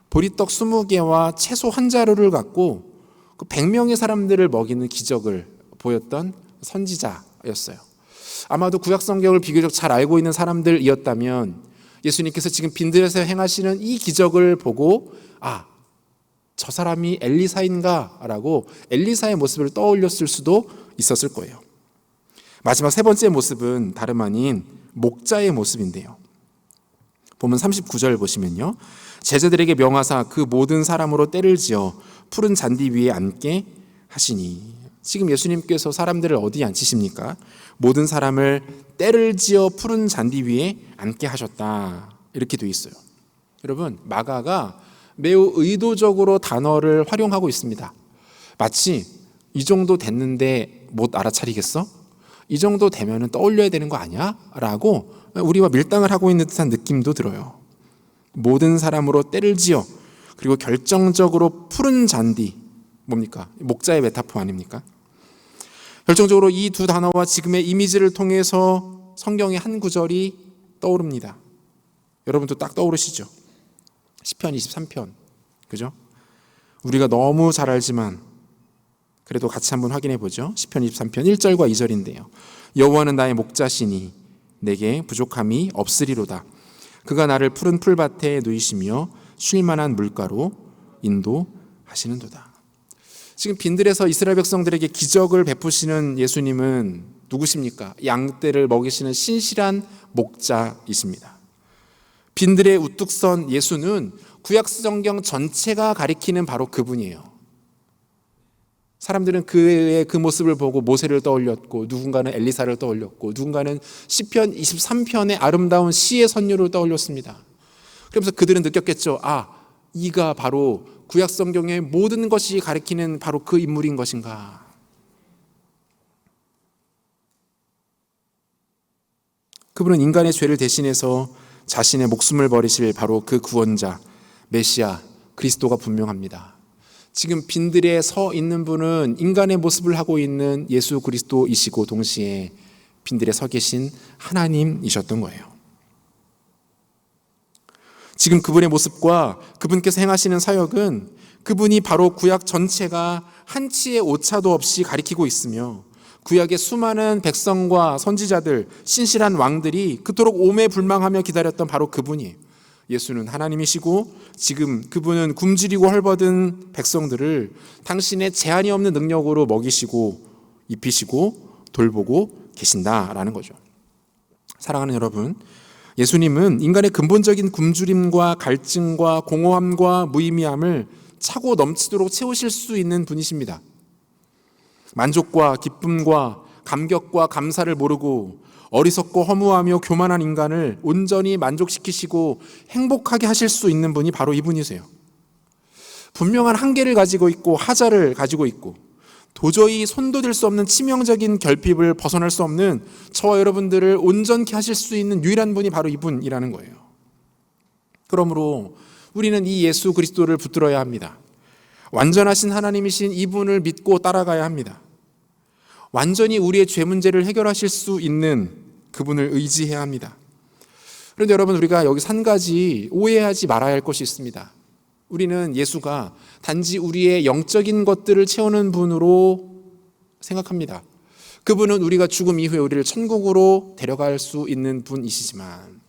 보리떡 20개와 채소 한 자루를 갖고 그 100명의 사람들을 먹이는 기적을 보였던 선지자였어요. 아마도 구약 성경을 비교적 잘 알고 있는 사람들이었다면 예수님께서 지금 빈들에서 행하시는 이 기적을 보고 저 사람이 엘리사인가? 라고 엘리사의 모습을 떠올렸을 수도 있었을 거예요. 마지막 세 번째 모습은 다름 아닌 목자의 모습인데요. 보면 39절 보시면요. 제자들에게 명하사 그 모든 사람으로 떼를 지어 푸른 잔디 위에 앉게 하시니. 지금 예수님께서 사람들을 어디에 앉히십니까? 모든 사람을 떼를 지어 푸른 잔디 위에 앉게 하셨다, 이렇게 되어 있어요. 여러분, 마가가 매우 의도적으로 단어를 활용하고 있습니다. 마치 이 정도 됐는데 못 알아차리겠어? 이 정도 되면 떠올려야 되는 거 아니야? 라고 우리와 밀당을 하고 있는 듯한 느낌도 들어요. 모든 사람으로 떼를 지어, 그리고 결정적으로 푸른 잔디, 뭡니까? 목자의 메타포 아닙니까? 결정적으로 이 두 단어와 지금의 이미지를 통해서 성경의 한 구절이 떠오릅니다. 여러분도 딱 떠오르시죠? 시편 23편, 그죠? 우리가 너무 잘 알지만 그래도 같이 한번 확인해 보죠. 시편 23편 1절과 2절인데요. 여호와는 나의 목자시니 내게 부족함이 없으리로다. 그가 나를 푸른 풀밭에 누이시며 쉴만한 물가로 인도하시는도다. 지금 빈들에서 이스라엘 백성들에게 기적을 베푸시는 예수님은 누구십니까? 양떼를 먹이시는 신실한 목자이십니다. 빈들에 우뚝 선 예수는 구약 성경 전체가 가리키는 바로 그분이에요. 사람들은 그의 그 모습을 보고 모세를 떠올렸고, 누군가는 엘리사를 떠올렸고, 누군가는 시편 23편의 아름다운 시의 선율을 떠올렸습니다. 그러면서 그들은 느꼈겠죠. 이가 바로 구약 성경의 모든 것이 가리키는 바로 그 인물인 것인가. 그분은 인간의 죄를 대신해서 자신의 목숨을 버리실 바로 그 구원자, 메시아, 그리스도가 분명합니다. 지금 빈들에 서 있는 분은 인간의 모습을 하고 있는 예수 그리스도이시고 동시에 빈들에 서 계신 하나님이셨던 거예요. 지금 그분의 모습과 그분께서 행하시는 사역은 그분이 바로 구약 전체가 한치의 오차도 없이 가리키고 있으며, 구약의 수많은 백성과 선지자들, 신실한 왕들이 그토록 오매불망하며 기다렸던 바로 그분이에요. 예수는 하나님이시고 지금 그분은 굶주리고 헐벗은 백성들을 당신의 제한이 없는 능력으로 먹이시고 입히시고 돌보고 계신다라는 거죠. 사랑하는 여러분, 예수님은 인간의 근본적인 굶주림과 갈증과 공허함과 무의미함을 차고 넘치도록 채우실 수 있는 분이십니다. 만족과 기쁨과 감격과 감사를 모르고 어리석고 허무하며 교만한 인간을 온전히 만족시키시고 행복하게 하실 수 있는 분이 바로 이분이세요. 분명한 한계를 가지고 있고 하자를 가지고 있고 도저히 손도 댈 수 없는 치명적인 결핍을 벗어날 수 없는 저와 여러분들을 온전케 하실 수 있는 유일한 분이 바로 이분이라는 거예요. 그러므로 우리는 이 예수 그리스도를 붙들어야 합니다. 완전하신 하나님이신 이분을 믿고 따라가야 합니다. 완전히 우리의 죄 문제를 해결하실 수 있는 그분을 의지해야 합니다. 그런데 여러분, 우리가 여기서 한 가지 오해하지 말아야 할 것이 있습니다. 우리는 예수가 단지 우리의 영적인 것들을 채우는 분으로 생각합니다. 그분은 우리가 죽음 이후에 우리를 천국으로 데려갈 수 있는 분이시지만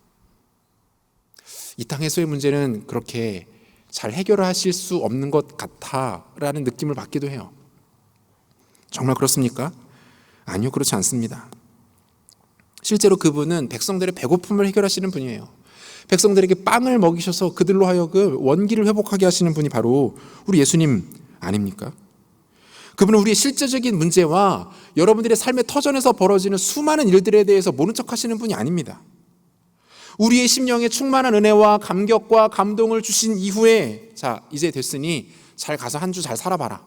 이 땅에서의 문제는 그렇게 잘 해결하실 수 없는 것 같아라는 느낌을 받기도 해요. 정말 그렇습니까? 아니요, 그렇지 않습니다. 실제로 그분은 백성들의 배고픔을 해결하시는 분이에요. 백성들에게 빵을 먹이셔서 그들로 하여금 원기를 회복하게 하시는 분이 바로 우리 예수님 아닙니까? 그분은 우리의 실제적인 문제와 여러분들의 삶의 터전에서 벌어지는 수많은 일들에 대해서 모른 척 하시는 분이 아닙니다. 우리의 심령에 충만한 은혜와 감격과 감동을 주신 이후에 자, 이제 됐으니 잘 가서 한 주 잘 살아봐라.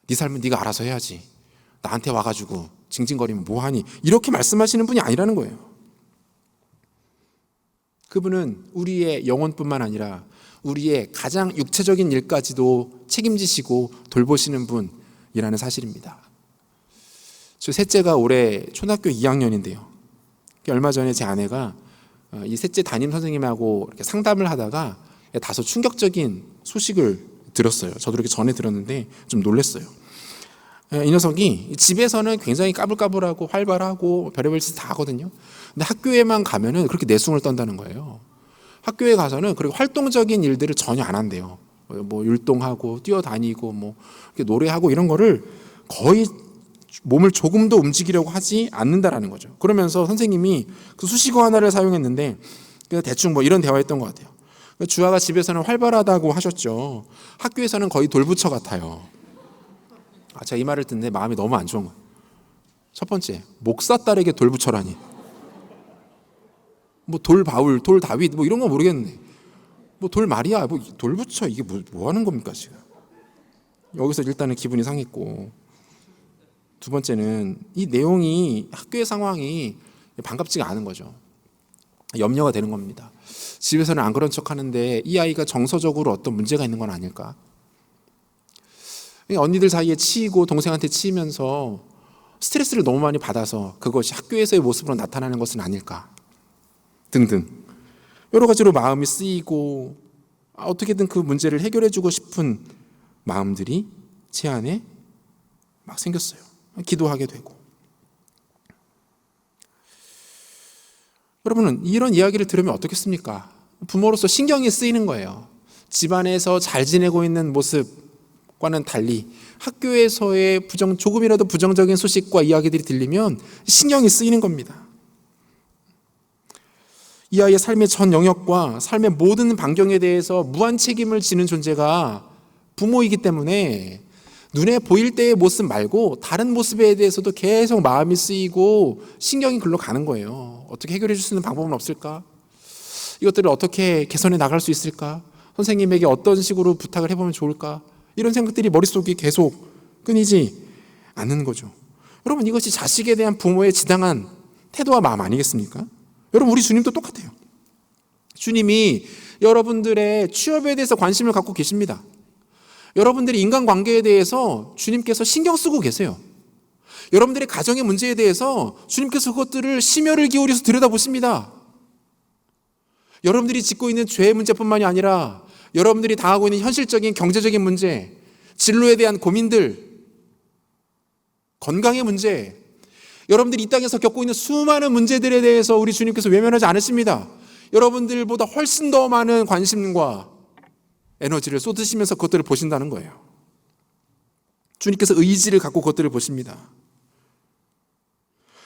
네 삶은 네가 알아서 해야지. 나한테 와가지고 징징거리면 뭐하니? 이렇게 말씀하시는 분이 아니라는 거예요. 그분은 우리의 영혼뿐만 아니라 우리의 가장 육체적인 일까지도 책임지시고 돌보시는 분이라는 사실입니다. 저 셋째가 올해 초등학교 2학년인데요. 얼마 전에 제 아내가 이 셋째 담임 선생님하고 이렇게 상담을 하다가 다소 충격적인 소식을 들었어요. 저도 이렇게 전에 들었는데 좀 놀랐어요. 이 녀석이 집에서는 굉장히 까불까불하고 활발하고 별의별 짓 다 하거든요. 근데 학교에만 가면은 그렇게 내숭을 떤다는 거예요. 학교에 가서는 그렇게 활동적인 일들을 전혀 안 한대요. 뭐 율동하고 뛰어다니고 뭐 이렇게 노래하고 이런 거를 거의 몸을 조금도 움직이려고 하지 않는다라는 거죠. 그러면서 선생님이 그 수식어 하나를 사용했는데 대충 뭐 이런 대화했던 것 같아요. 주아가 집에서는 활발하다고 하셨죠. 학교에서는 거의 돌부처 같아요. 제가 이 말을 듣는데 마음이 너무 안 좋은 거예요. 첫 번째, 목사 딸에게 돌부처라니. 뭐 돌바울, 돌다윗 뭐 이런 거 모르겠는데 뭐 돌마리아, 뭐 돌부처 이게 뭐 하는 겁니까 지금? 여기서 일단은 기분이 상했고, 두 번째는 이 내용이 학교의 상황이 반갑지가 않은 거죠. 염려가 되는 겁니다. 집에서는 안 그런 척 하는데 이 아이가 정서적으로 어떤 문제가 있는 건 아닐까? 언니들 사이에 치이고 동생한테 치이면서 스트레스를 너무 많이 받아서 그것이 학교에서의 모습으로 나타나는 것은 아닐까? 등등 여러 가지로 마음이 쓰이고 어떻게든 그 문제를 해결해주고 싶은 마음들이 제 안에 막 생겼어요. 기도하게 되고. 여러분은 이런 이야기를 들으면 어떻겠습니까? 부모로서 신경이 쓰이는 거예요. 집안에서 잘 지내고 있는 모습과는 달리 학교에서의 조금이라도 부정적인 소식과 이야기들이 들리면 신경이 쓰이는 겁니다. 이 아이의 삶의 전 영역과 삶의 모든 반경에 대해서 무한 책임을 지는 존재가 부모이기 때문에 눈에 보일 때의 모습 말고 다른 모습에 대해서도 계속 마음이 쓰이고 신경이 글로 가는 거예요. 어떻게 해결해 줄 수 있는 방법은 없을까? 이것들을 어떻게 개선해 나갈 수 있을까? 선생님에게 어떤 식으로 부탁을 해보면 좋을까? 이런 생각들이 머릿속에 계속 끊이지 않는 거죠. 여러분, 이것이 자식에 대한 부모의 지당한 태도와 마음 아니겠습니까? 여러분, 우리 주님도 똑같아요. 주님이 여러분들의 취업에 대해서 관심을 갖고 계십니다. 여러분들의 인간관계에 대해서 주님께서 신경 쓰고 계세요. 여러분들의 가정의 문제에 대해서 주님께서 그것들을 심혈을 기울여서 들여다보십니다. 여러분들이 짓고 있는 죄의 문제뿐만이 아니라 여러분들이 당하고 있는 현실적인 경제적인 문제, 진로에 대한 고민들, 건강의 문제, 여러분들이 이 땅에서 겪고 있는 수많은 문제들에 대해서 우리 주님께서 외면하지 않으십니다. 여러분들보다 훨씬 더 많은 관심과 에너지를 쏟으시면서 그것들을 보신다는 거예요. 주님께서 의지를 갖고 그것들을 보십니다.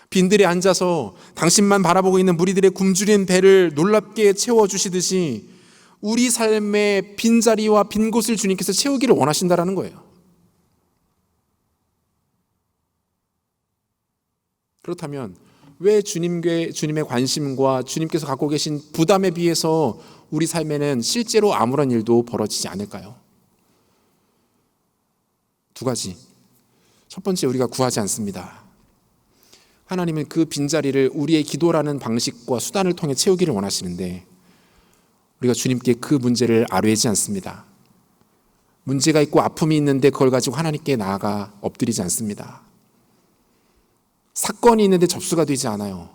빈들에 앉아서 당신만 바라보고 있는 무리들의 굶주린 배를 놀랍게 채워주시듯이 우리 삶의 빈자리와 빈 곳을 주님께서 채우기를 원하신다는 거예요. 그렇다면 왜 주님의 관심과 주님께서 갖고 계신 부담에 비해서 우리 삶에는 실제로 아무런 일도 벌어지지 않을까요? 두 가지. 첫 번째, 우리가 구하지 않습니다. 하나님은 그 빈자리를 우리의 기도라는 방식과 수단을 통해 채우기를 원하시는데 우리가 주님께 그 문제를 아뢰지 않습니다. 문제가 있고 아픔이 있는데 그걸 가지고 하나님께 나아가 엎드리지 않습니다. 사건이 있는데 접수가 되지 않아요.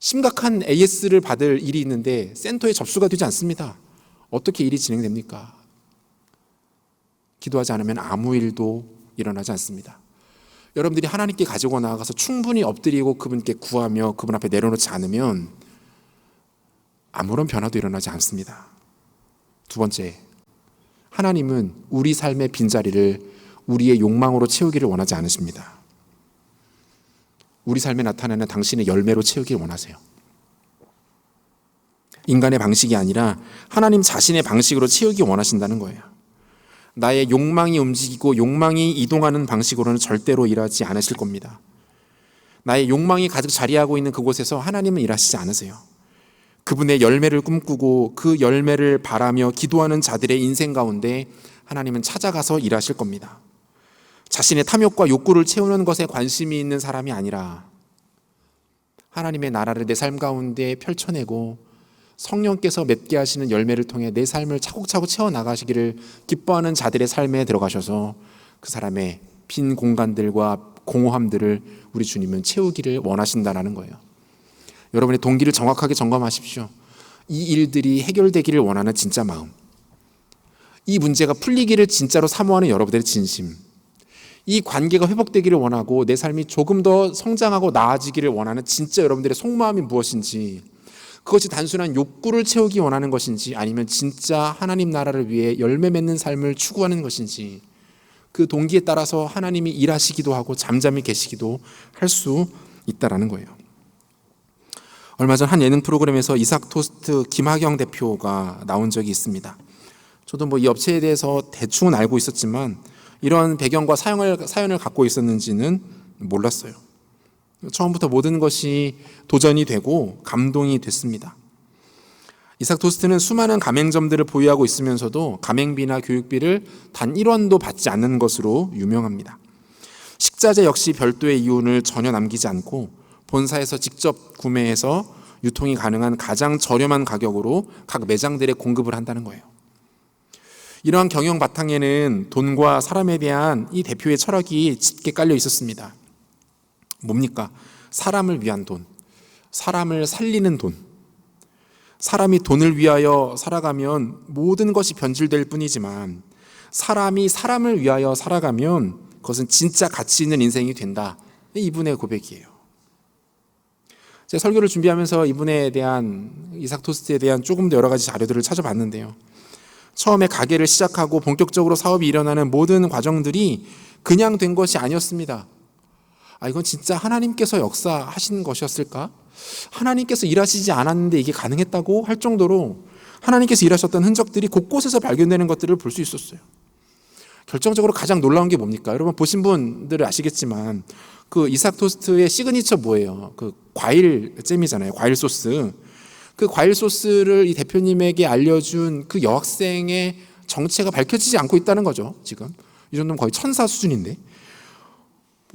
심각한 AS를 받을 일이 있는데 센터에 접수가 되지 않습니다. 어떻게 일이 진행됩니까? 기도하지 않으면 아무 일도 일어나지 않습니다. 여러분들이 하나님께 가지고 나아가서 충분히 엎드리고 그분께 구하며 그분 앞에 내려놓지 않으면 아무런 변화도 일어나지 않습니다. 두 번째, 하나님은 우리 삶의 빈자리를 우리의 욕망으로 채우기를 원하지 않으십니다. 우리 삶에 나타나는 당신의 열매로 채우기를 원하세요. 인간의 방식이 아니라 하나님 자신의 방식으로 채우기 원하신다는 거예요. 나의 욕망이 움직이고 욕망이 이동하는 방식으로는 절대로 일하지 않으실 겁니다. 나의 욕망이 가득 자리하고 있는 그곳에서 하나님은 일하시지 않으세요. 그분의 열매를 꿈꾸고 그 열매를 바라며 기도하는 자들의 인생 가운데 하나님은 찾아가서 일하실 겁니다. 자신의 탐욕과 욕구를 채우는 것에 관심이 있는 사람이 아니라 하나님의 나라를 내 삶 가운데 펼쳐내고 성령께서 맺게 하시는 열매를 통해 내 삶을 차곡차곡 채워나가시기를 기뻐하는 자들의 삶에 들어가셔서 그 사람의 빈 공간들과 공허함들을 우리 주님은 채우기를 원하신다는 거예요. 여러분의 동기를 정확하게 점검하십시오. 이 일들이 해결되기를 원하는 진짜 마음, 이 문제가 풀리기를 진짜로 사모하는 여러분들의 진심, 이 관계가 회복되기를 원하고 내 삶이 조금 더 성장하고 나아지기를 원하는 진짜 여러분들의 속마음이 무엇인지, 그것이 단순한 욕구를 채우기 원하는 것인지 아니면 진짜 하나님 나라를 위해 열매 맺는 삶을 추구하는 것인지, 그 동기에 따라서 하나님이 일하시기도 하고 잠잠히 계시기도 할 수 있다는 거예요. 얼마 전 한 예능 프로그램에서 이삭 토스트 김학영 대표가 나온 적이 있습니다. 저도 이 업체에 대해서 대충은 알고 있었지만 이런 배경과 사연을 갖고 있었는지는 몰랐어요. 처음부터 모든 것이 도전이 되고 감동이 됐습니다. 이삭 토스트는 수많은 가맹점들을 보유하고 있으면서도 가맹비나 교육비를 단 1원도 받지 않는 것으로 유명합니다. 식자재 역시 별도의 이윤을 전혀 남기지 않고 본사에서 직접 구매해서 유통이 가능한 가장 저렴한 가격으로 각 매장들에 공급을 한다는 거예요. 이러한 경영 바탕에는 돈과 사람에 대한 이 대표의 철학이 짙게 깔려 있었습니다. 뭡니까? 사람을 위한 돈, 사람을 살리는 돈. 사람이 돈을 위하여 살아가면 모든 것이 변질될 뿐이지만 사람이 사람을 위하여 살아가면 그것은 진짜 가치 있는 인생이 된다. 이분의 고백이에요. 제가 설교를 준비하면서 이분에 대한, 이삭 토스트에 대한 조금 더 여러 가지 자료들을 찾아봤는데요. 처음에 가게를 시작하고 본격적으로 사업이 일어나는 모든 과정들이 그냥 된 것이 아니었습니다. 이건 진짜 하나님께서 역사하신 것이었을까? 하나님께서 일하시지 않았는데 이게 가능했다고 할 정도로 하나님께서 일하셨던 흔적들이 곳곳에서 발견되는 것들을 볼 수 있었어요. 결정적으로 가장 놀라운 게 뭡니까? 여러분 보신 분들은 아시겠지만 그 이삭 토스트의 시그니처 뭐예요? 그 과일 잼이잖아요. 과일 소스. 그 과일 소스를 이 대표님에게 알려준 그 여학생의 정체가 밝혀지지 않고 있다는 거죠. 지금 이 정도면 거의 천사 수준인데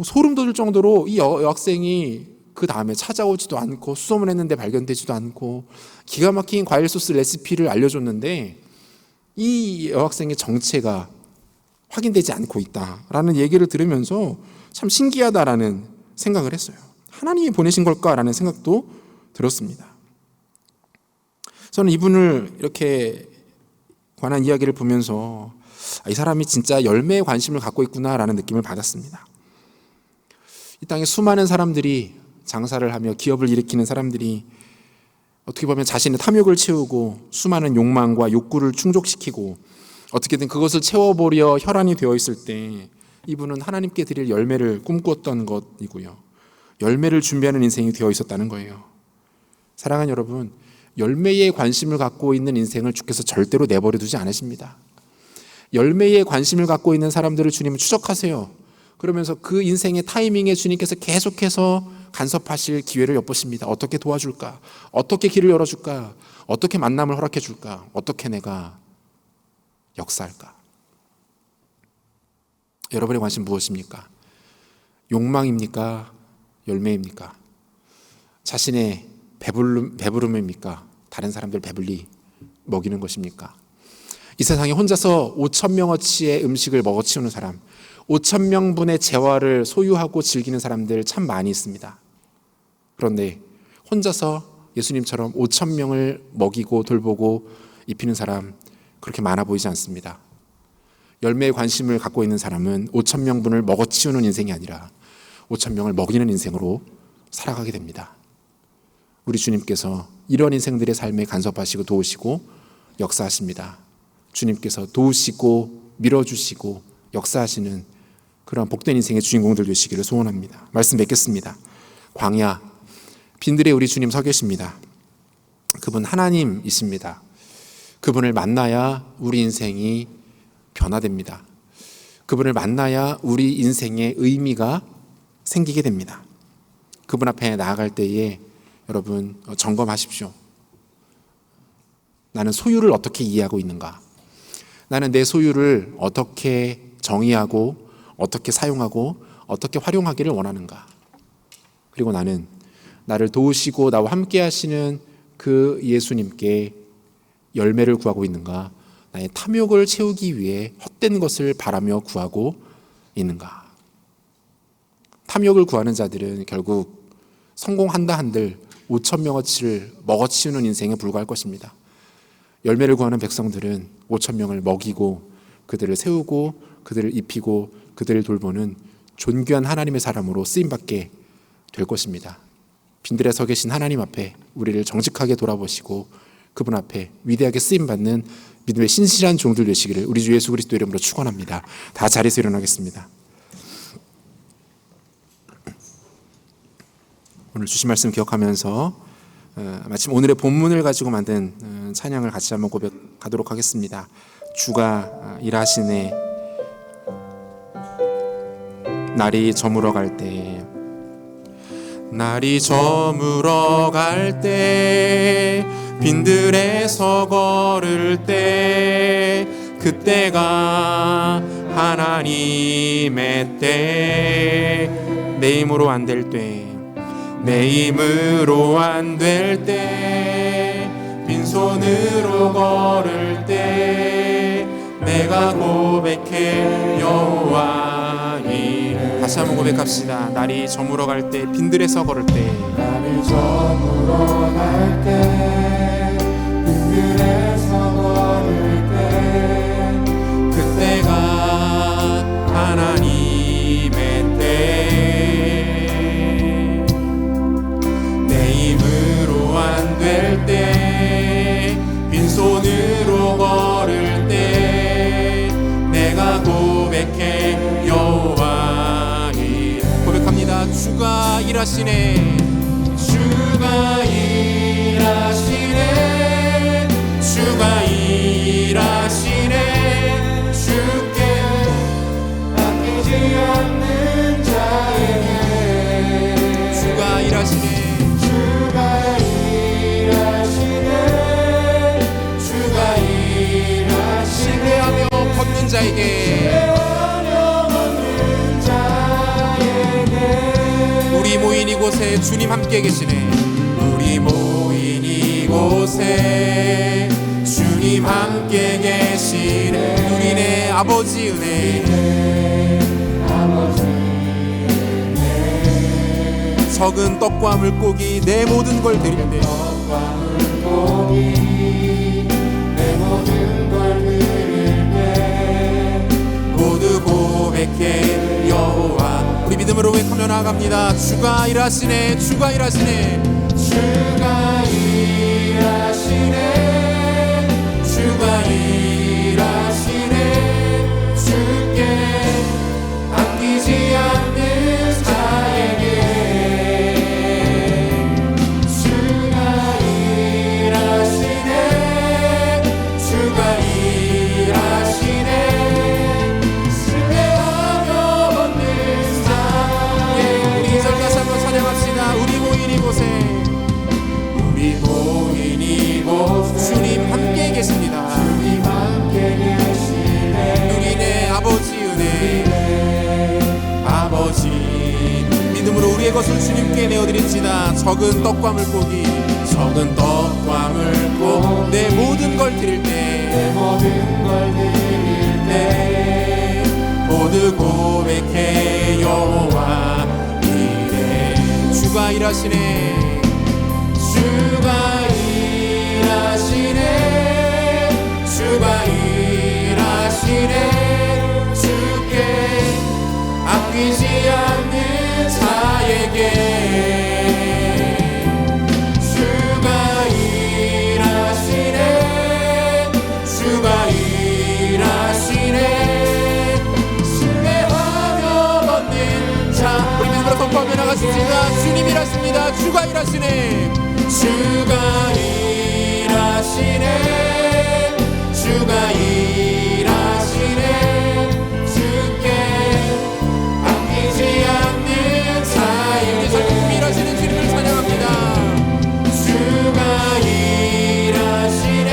소름 돋을 정도로 이 여학생이 그 다음에 찾아오지도 않고 수소문했는데 발견되지도 않고 기가 막힌 과일 소스 레시피를 알려줬는데 이 여학생의 정체가 확인되지 않고 있다라는 얘기를 들으면서 참 신기하다라는 생각을 했어요. 하나님이 보내신 걸까라는 생각도 들었습니다. 저는 이분을 이렇게 관한 이야기를 보면서 이 사람이 진짜 열매에 관심을 갖고 있구나라는 느낌을 받았습니다. 이 땅에 수많은 사람들이 장사를 하며 기업을 일으키는 사람들이 어떻게 보면 자신의 탐욕을 채우고 수많은 욕망과 욕구를 충족시키고 어떻게든 그것을 채워보려 혈안이 되어 있을 때 이분은 하나님께 드릴 열매를 꿈꾸었던 것이고요. 열매를 준비하는 인생이 되어 있었다는 거예요. 사랑하는 여러분, 열매에 관심을 갖고 있는 인생을 주께서 절대로 내버려 두지 않으십니다. 열매에 관심을 갖고 있는 사람들을 주님은 추적하세요. 그러면서 그 인생의 타이밍에 주님께서 계속해서 간섭하실 기회를 엿보십니다. 어떻게 도와줄까? 어떻게 길을 열어줄까? 어떻게 만남을 허락해 줄까? 어떻게 내가 역사할까? 여러분의 관심 무엇입니까? 욕망입니까? 열매입니까? 자신의 배부름입니까? 다른 사람들 배불리 먹이는 것입니까? 이 세상에 혼자서 5,000명어치의 음식을 먹어치우는 사람, 5,000명분의 재화를 소유하고 즐기는 사람들 참 많이 있습니다. 그런데 혼자서 예수님처럼 5천 명을 먹이고 돌보고 입히는 사람 그렇게 많아 보이지 않습니다. 열매에 관심을 갖고 있는 사람은 5천 명분을 먹어치우는 인생이 아니라 5천 명을 먹이는 인생으로 살아가게 됩니다. 우리 주님께서 이런 인생들의 삶에 간섭하시고 도우시고 역사하십니다. 주님께서 도우시고 밀어주시고 역사하시는 그런 복된 인생의 주인공들 되시기를 소원합니다. 말씀 맺겠습니다. 광야 빈들에 우리 주님 서 계십니다. 그분 하나님이십니다. 그분을 만나야 우리 인생이 변화됩니다. 그분을 만나야 우리 인생의 의미가 생기게 됩니다. 그분 앞에 나아갈 때에 여러분 점검하십시오. 나는 소유를 어떻게 이해하고 있는가? 나는 내 소유를 어떻게 정의하고 어떻게 사용하고 어떻게 활용하기를 원하는가? 그리고 나는 나를 도우시고 나와 함께 하시는 그 예수님께 열매를 구하고 있는가? 나의 탐욕을 채우기 위해 헛된 것을 바라며 구하고 있는가? 탐욕을 구하는 자들은 결국 성공한다 한들 5천 명어치를 먹어치우는 인생에 불과할 것입니다. 열매를 구하는 백성들은 5천 명을 먹이고 그들을 세우고 그들을 입히고 그들을 돌보는 존귀한 하나님의 사람으로 쓰임받게 될 것입니다. 빈들에 서 계신 하나님 앞에 우리를 정직하게 돌아보시고 그분 앞에 위대하게 쓰임받는 믿음의 신실한 종들 되시기를 우리 주 예수 그리스도 이름으로 축원합니다. 다 자리에서 일어나겠습니다. 오늘 주신 말씀 기억하면서 마침 오늘의 본문을 가지고 만든 찬양을 같이 한번 고백하도록 하겠습니다. 주가 일하시네. 날이 저물어 갈 때, 날이 저물어 갈 때, 빈들에서 걸을 때, 그때가 하나님의 때, 내 힘으로 안 될 때, 내 힘으로 안 될 때, 빈손으로 걸을 때, 내가 고백해 여호와 이름. 다시 한번 고백합시다. 날이 저물어 갈 때, 빈들에서 걸을 때, 날이 저물어 갈 때, 빈들에서 걸을 때, 그때가 하나님의 때, 내 힘으로 안 될 때, 빈손으로 걸을 때, 내가 고백해 여호와 이름. 고백합니다. 주가 일하시네. 주가 일하시네. 주가 일하시네. 주께 아끼지 않는 자에게 주가 일하시네. 주가 일하시네. 주가 일하시네. 신뢰하며 걷는 자에게, 얻는 자에게 우리 모인 이곳에 주님 함께 계시네. 우리 모인 이곳에 주님 함께 계시네. 누리네 아버지 은혜, 아버지 적은 떡과 물고기 내 모든 걸 드릴 때, 떡과 물고기 내 모든 걸 드릴 때 모두 고백해 여호와. 우리 믿음으로 고백하며 나아갑니다. 주가 일하시네. 주가 일하시네. 주가 일하시네. 주가 일하시네. 주께 아끼지 않는 자에게 주가 일하시네. 주가 일하시네. 신뢰하며 얻는 자에게. 우리 이 절 다시 한번 찬양합시다. 우리 모인 이곳에, 우리 모인 이곳에 주님 함께 계십니다. 주님 함께 계시네. 누리네 아버지 은혜, 아버지 믿음으로 우리의 것을 주님께 내어드릴지다. 적은 떡과 물고기, 적은 떡과 물고기 내 모든 걸 드릴 내 때, 모든 걸 드릴 때 모두 고백해 여호와 이래. 주가 일하시네. 주가 일하시네 주가 일하시네 주께 아끼지 않는 자에게 주가 일하시네 주가 일하시네 신뢰하며 얻는 자 우리 믿음으로 선포하며 나가십시다. 주님 일하십니다. 주가 일하시네. 주가 일하시네 주가 일하시네 주께 아끼지 않는 우리 자에게 살펴보며 일하시는 주님을 찬양합니다. 주가 일하시네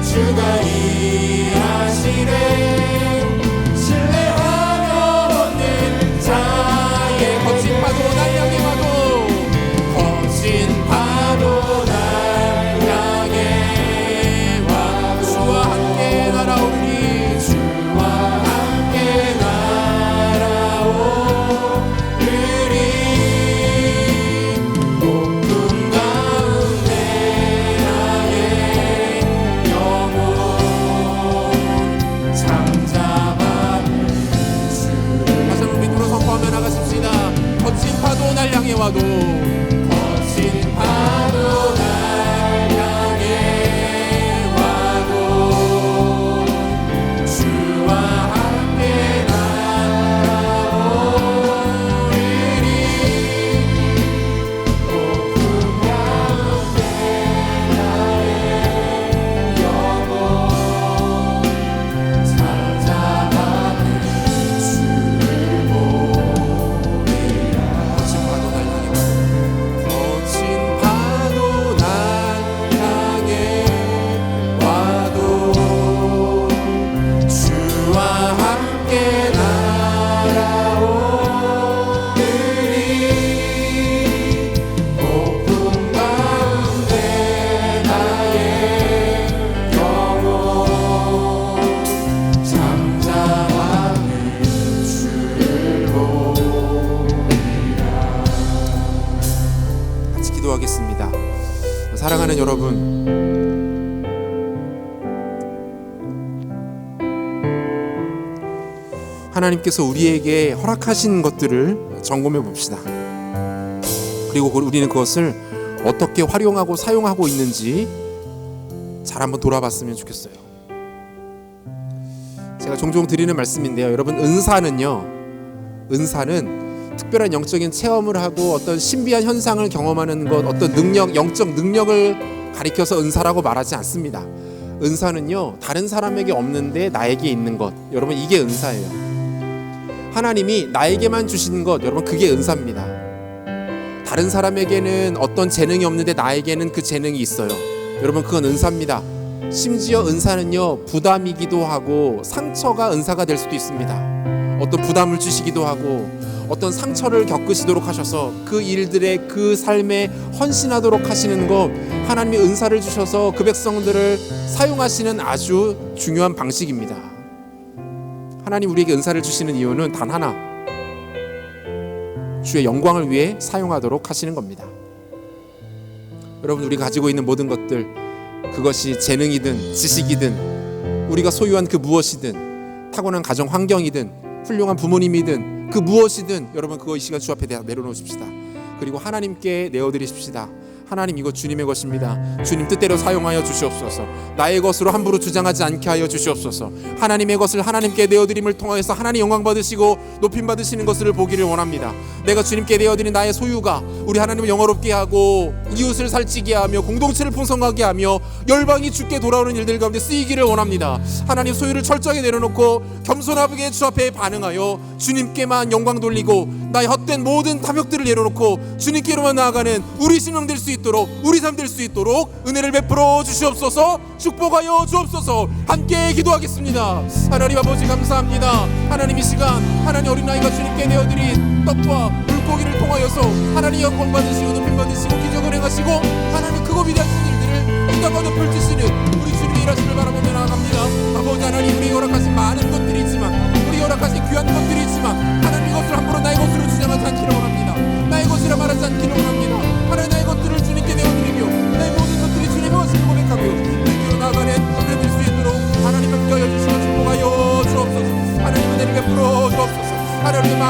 주가 일하시네 신뢰하며 얻는 자의 거친 파도 날 향해 와도 거친 파도 날 향해 와 주와 함께 날아오리. 주와 함께 날아오르리 높은 가운데 나의 영혼 잠잠하는 주를 다시 한번 믿음으로 선포하며 나가십시다. 거친 파도 날 향해 와도 거친 파도 날 향해 와도 주와 함께 날아오르리 높은 가운데 나의 영혼 잠잠하는 주를 보리라 거친 파도 날 향해 와도 거친 파도 날 향해 와도 주와 함께 날아오르리 높은 가운데 나의 영혼 잠잠하는 주를 보리라 같이 기도하겠습니다. 사랑하는 여러분, 하나님께서 우리에게 허락하신 것들을 점검해 봅시다. 그리고 우리는 그것을 어떻게 활용하고 사용하고 있는지 잘 한번 돌아봤으면 좋겠어요. 제가 종종 드리는 말씀인데요. 여러분, 은사는 특별한 영적인 체험을 하고 어떤 신비한 현상을 경험하는 것, 어떤 능력, 영적 능력을 가리켜서 은사라고 말하지 않습니다. 은사는요, 다른 사람에게 없는데 나에게 있는 것. 여러분, 이게 은사예요. 하나님이 나에게만 주신 것, 여러분, 그게 은사입니다. 다른 사람에게는 어떤 재능이 없는데 나에게는 그 재능이 있어요. 여러분, 그건 은사입니다. 심지어 은사는요, 부담이기도 하고 상처가 은사가 될 수도 있습니다. 어떤 부담을 주시기도 하고 어떤 상처를 겪으시도록 하셔서 그 일들의 그 삶에 헌신하도록 하시는 것, 하나님이 은사를 주셔서 그 백성들을 사용하시는 아주 중요한 방식입니다. 하나님 우리에게 은사를 주시는 이유는 단 하나, 주의 영광을 위해 사용하도록 하시는 겁니다. 여러분, 우리가 가지고 있는 모든 것들, 그것이 재능이든 지식이든 우리가 소유한 그 무엇이든 타고난 가정 환경이든 훌륭한 부모님이든 그 무엇이든 여러분, 그거 이 시간 주 앞에 내려놓으십시다. 그리고 하나님께 내어드리십시다. 하나님, 이거 주님의 것입니다. 주님 뜻대로 사용하여 주시옵소서. 나의 것으로 함부로 주장하지 않게 하여 주시옵소서. 하나님의 것을 하나님께 내어드림을 통하여서 하나님 영광 받으시고 높임 받으시는 것을 보기를 원합니다. 내가 주님께 내어드린 나의 소유가 우리 하나님을 영화롭게 하고 이웃을 살찌게 하며 공동체를 풍성하게 하며 열방이 주께 돌아오는 일들 가운데 쓰이기를 원합니다. 하나님, 소유를 철저하게 내려놓고 겸손하게 주 앞에 반응하여 주님께만 영광 돌리고 나의 헛된 모든 탐욕들을 내려놓고 주님께로만 나아가는 우리 신앙 될 수 있도록, 우리 삶 될 수 있도록 은혜를 베풀어 주시옵소서. 축복하여 주옵소서. 함께 기도하겠습니다. 하나님 아버지, 감사합니다. 하나님, 이 시간 하나님 어린아이가 주님께 내어드린 떡과 물고기를 통하여서 하나님 영광 받으시고 높임 받으시고 기적을 행하시고 하나님 크고 위대한 일들을 이 땅 가운데 펼치시는 우리 주님의 일하심을 바라보며 나아갑니다. 아버지 하나님, 우리 허락하신 많은 것들이 있지만, 우리 허락하신 귀한 것들이 있지만 하나님, 이것을 함부로 나의 것으로 주장하지 않기를 원합니다. 나의 것이라 말하지 않기를 원합니다. 하나님, 나의 것들을 주님께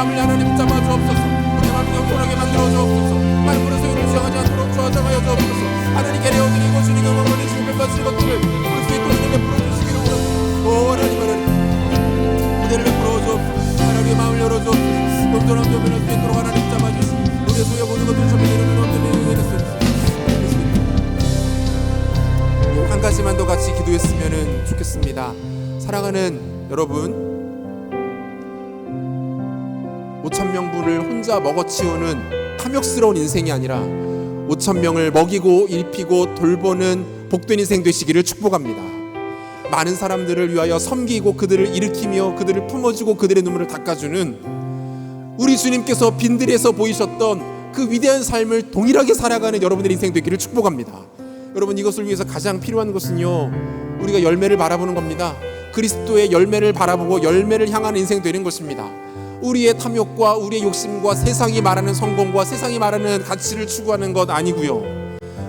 마음을 하나님 붙잡아 주옵소서. 우리의 마음을 영원하게 만들어 주옵소서. 하나님으로 소유를 취하지 않도록 주하장하여 주옵소서. 하나님께 내어드리고 주님 영광을 주님 베푸신 것들을 우리 주의 또 은혜를 베풀어 주시기를 원합니다. 오 하나님 은혜를 베풀어 주옵소서. 하나님의 마음을 열어 주옵소서. 온전한 교회를 수 있도록 하나님 잡아주시고 우리의 소유의 모든 것들을 전면에는 없는 은혜를 쓰옵소서. 한 가지만 더 같이 기도했으면 좋겠습니다. 사랑하는 여러분, 5,000명분을 혼자 먹어치우는 탐욕스러운 인생이 아니라 5,000명을 먹이고 일피고 돌보는 복된 인생 되시기를 축복합니다. 많은 사람들을 위하여 섬기고 그들을 일으키며 그들을 품어주고 그들의 눈물을 닦아주는 우리 주님께서 빈들에서 보이셨던 그 위대한 삶을 동일하게 살아가는 여러분들의 인생 되기를 축복합니다. 여러분, 이것을 위해서 가장 필요한 것은요, 우리가 열매를 바라보는 겁니다. 그리스도의 열매를 바라보고 열매를 향하는 인생 되는 것입니다. 우리의 탐욕과 우리의 욕심과 세상이 말하는 성공과 세상이 말하는 가치를 추구하는 것 아니고요,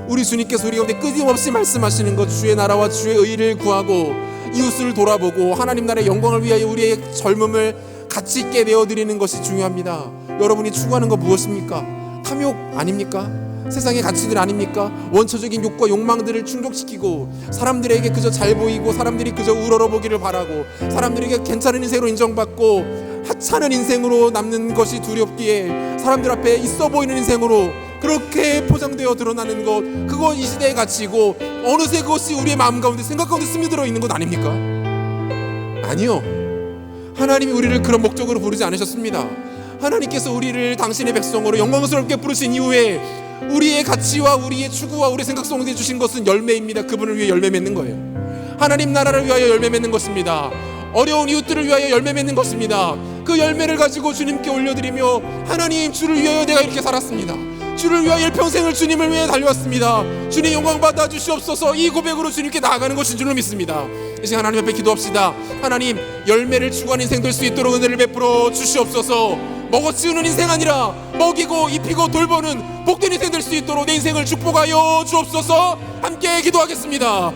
우리 주님께서 우리 가운데 끊임없이 말씀하시는 것, 주의 나라와 주의 의를 구하고 이웃을 돌아보고 하나님 나라의 영광을 위하여 우리의 젊음을 가치 있게 내어드리는 것이 중요합니다. 여러분이 추구하는 것 무엇입니까? 탐욕 아닙니까? 세상의 가치들 아닙니까? 원초적인 욕과 욕망들을 충족시키고 사람들에게 그저 잘 보이고 사람들이 그저 우러러보기를 바라고 사람들에게 괜찮은 인생으로 인정받고 하찮은 인생으로 남는 것이 두렵기에 사람들 앞에 있어 보이는 인생으로 그렇게 포장되어 드러나는 것, 그거 이 시대의 가치고 어느새 그것이 우리의 마음 가운데 생각 가운데 스며들어 있는 것 아닙니까? 아니요, 하나님이 우리를 그런 목적으로 부르지 않으셨습니다. 하나님께서 우리를 당신의 백성으로 영광스럽게 부르신 이후에 우리의 가치와 우리의 추구와 우리의 생각 속에 주신 것은 열매입니다. 그분을 위해 열매 맺는 거예요. 하나님 나라를 위하여 열매 맺는 것입니다. 어려운 이웃들을 위하여 열매 맺는 것입니다. 그 열매를 가지고 주님께 올려드리며 하나님, 주를 위하여 내가 이렇게 살았습니다. 주를 위하여 일평생을 주님을 위해 달려왔습니다. 주님 영광 받아 주시옵소서. 이 고백으로 주님께 나아가는 것인 줄로 믿습니다. 이 시간 하나님 앞에 기도합시다. 하나님, 열매를 추구하는 인생 될 수 있도록 은혜를 베풀어 주시옵소서. 먹어치우는 인생 아니라 먹이고 입히고 돌보는 복된 인생 될 수 있도록 내 인생을 축복하여 주옵소서. 함께 기도하겠습니다.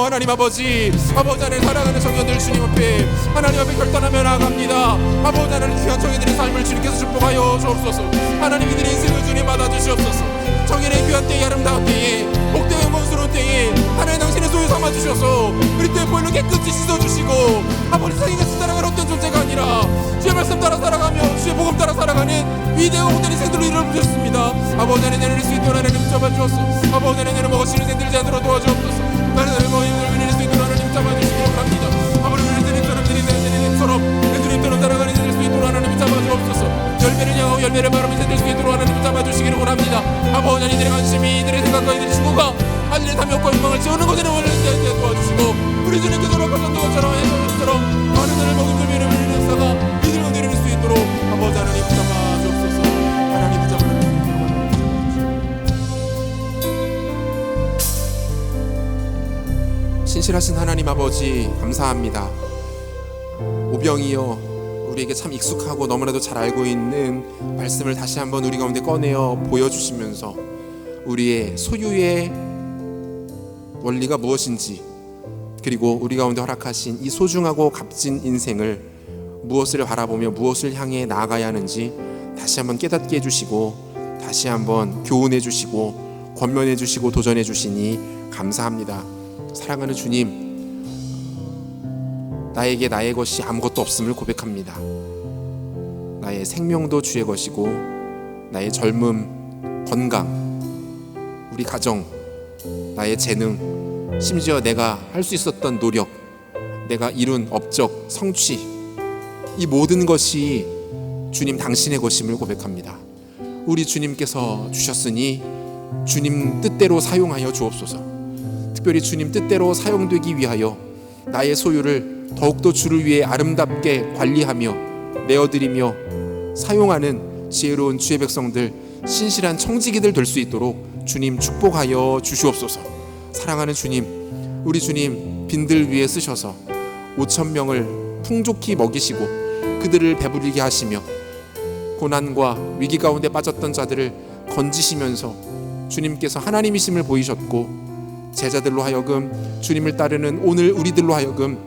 하나님 아버지, 아버지 하나님, 사랑하는 청년들 주님 앞에 하나님 앞에 결단하며 나아갑니다. 아버지 하나님, 귀한 청년들의 삶을 주님께서 축복하여 주옵소서. 하나님, 이들의 인생을 주님 받아주시옵소서. 청년의 귀한 때에, 아름다운 때에, 복되고 영광스러운 때에 하나님 당신의 소유 삼아 주셔서 우리 때의 보혈로 깨끗이 씻어주시고 아버지, 세상에 살아가는 어떤 존재가 아니라 주의 말씀 따라 살아가며 주의 복음 따라 살아가는 위대한 복된 인생들로 이루어주셨습니다. 아버지 하나님, 내를 수 있도록 하나님 잡아주옵소서. 아버지 하나님, 내를 먹어치는 인생들지 않도록 도와주옵소서. 나를 먹이는 위를 수 있도록 하나님 잡아주시기를 바랍니다. 아버지, 우리 주님처럼 주님처럼 내 주님처럼 살아가는 인생 될 수 있도록 하나님 잡아주옵소서. 열매를 향하고 열매를 바라는 인생 될 수 있도록 하나님 잡아주시기를 원합니다. 아버지 하나님, 이들의 관심이, 이들의 생각과 이들의 추구가 아들의 탐욕과 욕망을 채우는 것에는 원래 도와주시고 우리 주님께서 락하셨던 것처럼 해서처럼 많은 날을 먹은 주님의 이름을 역사가 이들을 건드릴 수 있도록 아버지 하나님 붙잡아주옵소서. 하나님 붙잡아주옵소서. 신실하신 하나님 아버지, 감사합니다. 오병이여, 우리에게 참 익숙하고 너무나도 잘 알고 있는 말씀을 다시 한번 우리 가운데 꺼내어 보여주시면서 우리의 소유의 원리가 무엇인지, 그리고 우리 가운데 허락하신 이 소중하고 값진 인생을 무엇을 바라보며 무엇을 향해 나아가야 하는지 다시 한번 깨닫게 해주시고 다시 한번 교훈해 주시고 권면해 주시고 도전해 주시니 감사합니다. 사랑하는 주님, 나에게 나의 것이 아무것도 없음을 고백합니다. 나의 생명도 주의 것이고 나의 젊음, 건강, 우리 가정, 나의 재능, 심지어 내가 할 수 있었던 노력, 내가 이룬 업적, 성취, 이 모든 것이 주님 당신의 것임을 고백합니다. 우리 주님께서 주셨으니 주님 뜻대로 사용하여 주옵소서. 특별히 주님 뜻대로 사용되기 위하여 나의 소유를 더욱더 주를 위해 아름답게 관리하며 내어드리며 사용하는 지혜로운 주의 백성들, 신실한 청지기들 될 수 있도록 주님 축복하여 주시옵소서. 사랑하는 주님, 우리 주님 빈들 위에 쓰셔서 5,000명을 풍족히 먹이시고 그들을 배부르게 하시며 고난과 위기 가운데 빠졌던 자들을 건지시면서 주님께서 하나님이심을 보이셨고 제자들로 하여금 주님을 따르는 오늘 우리들로 하여금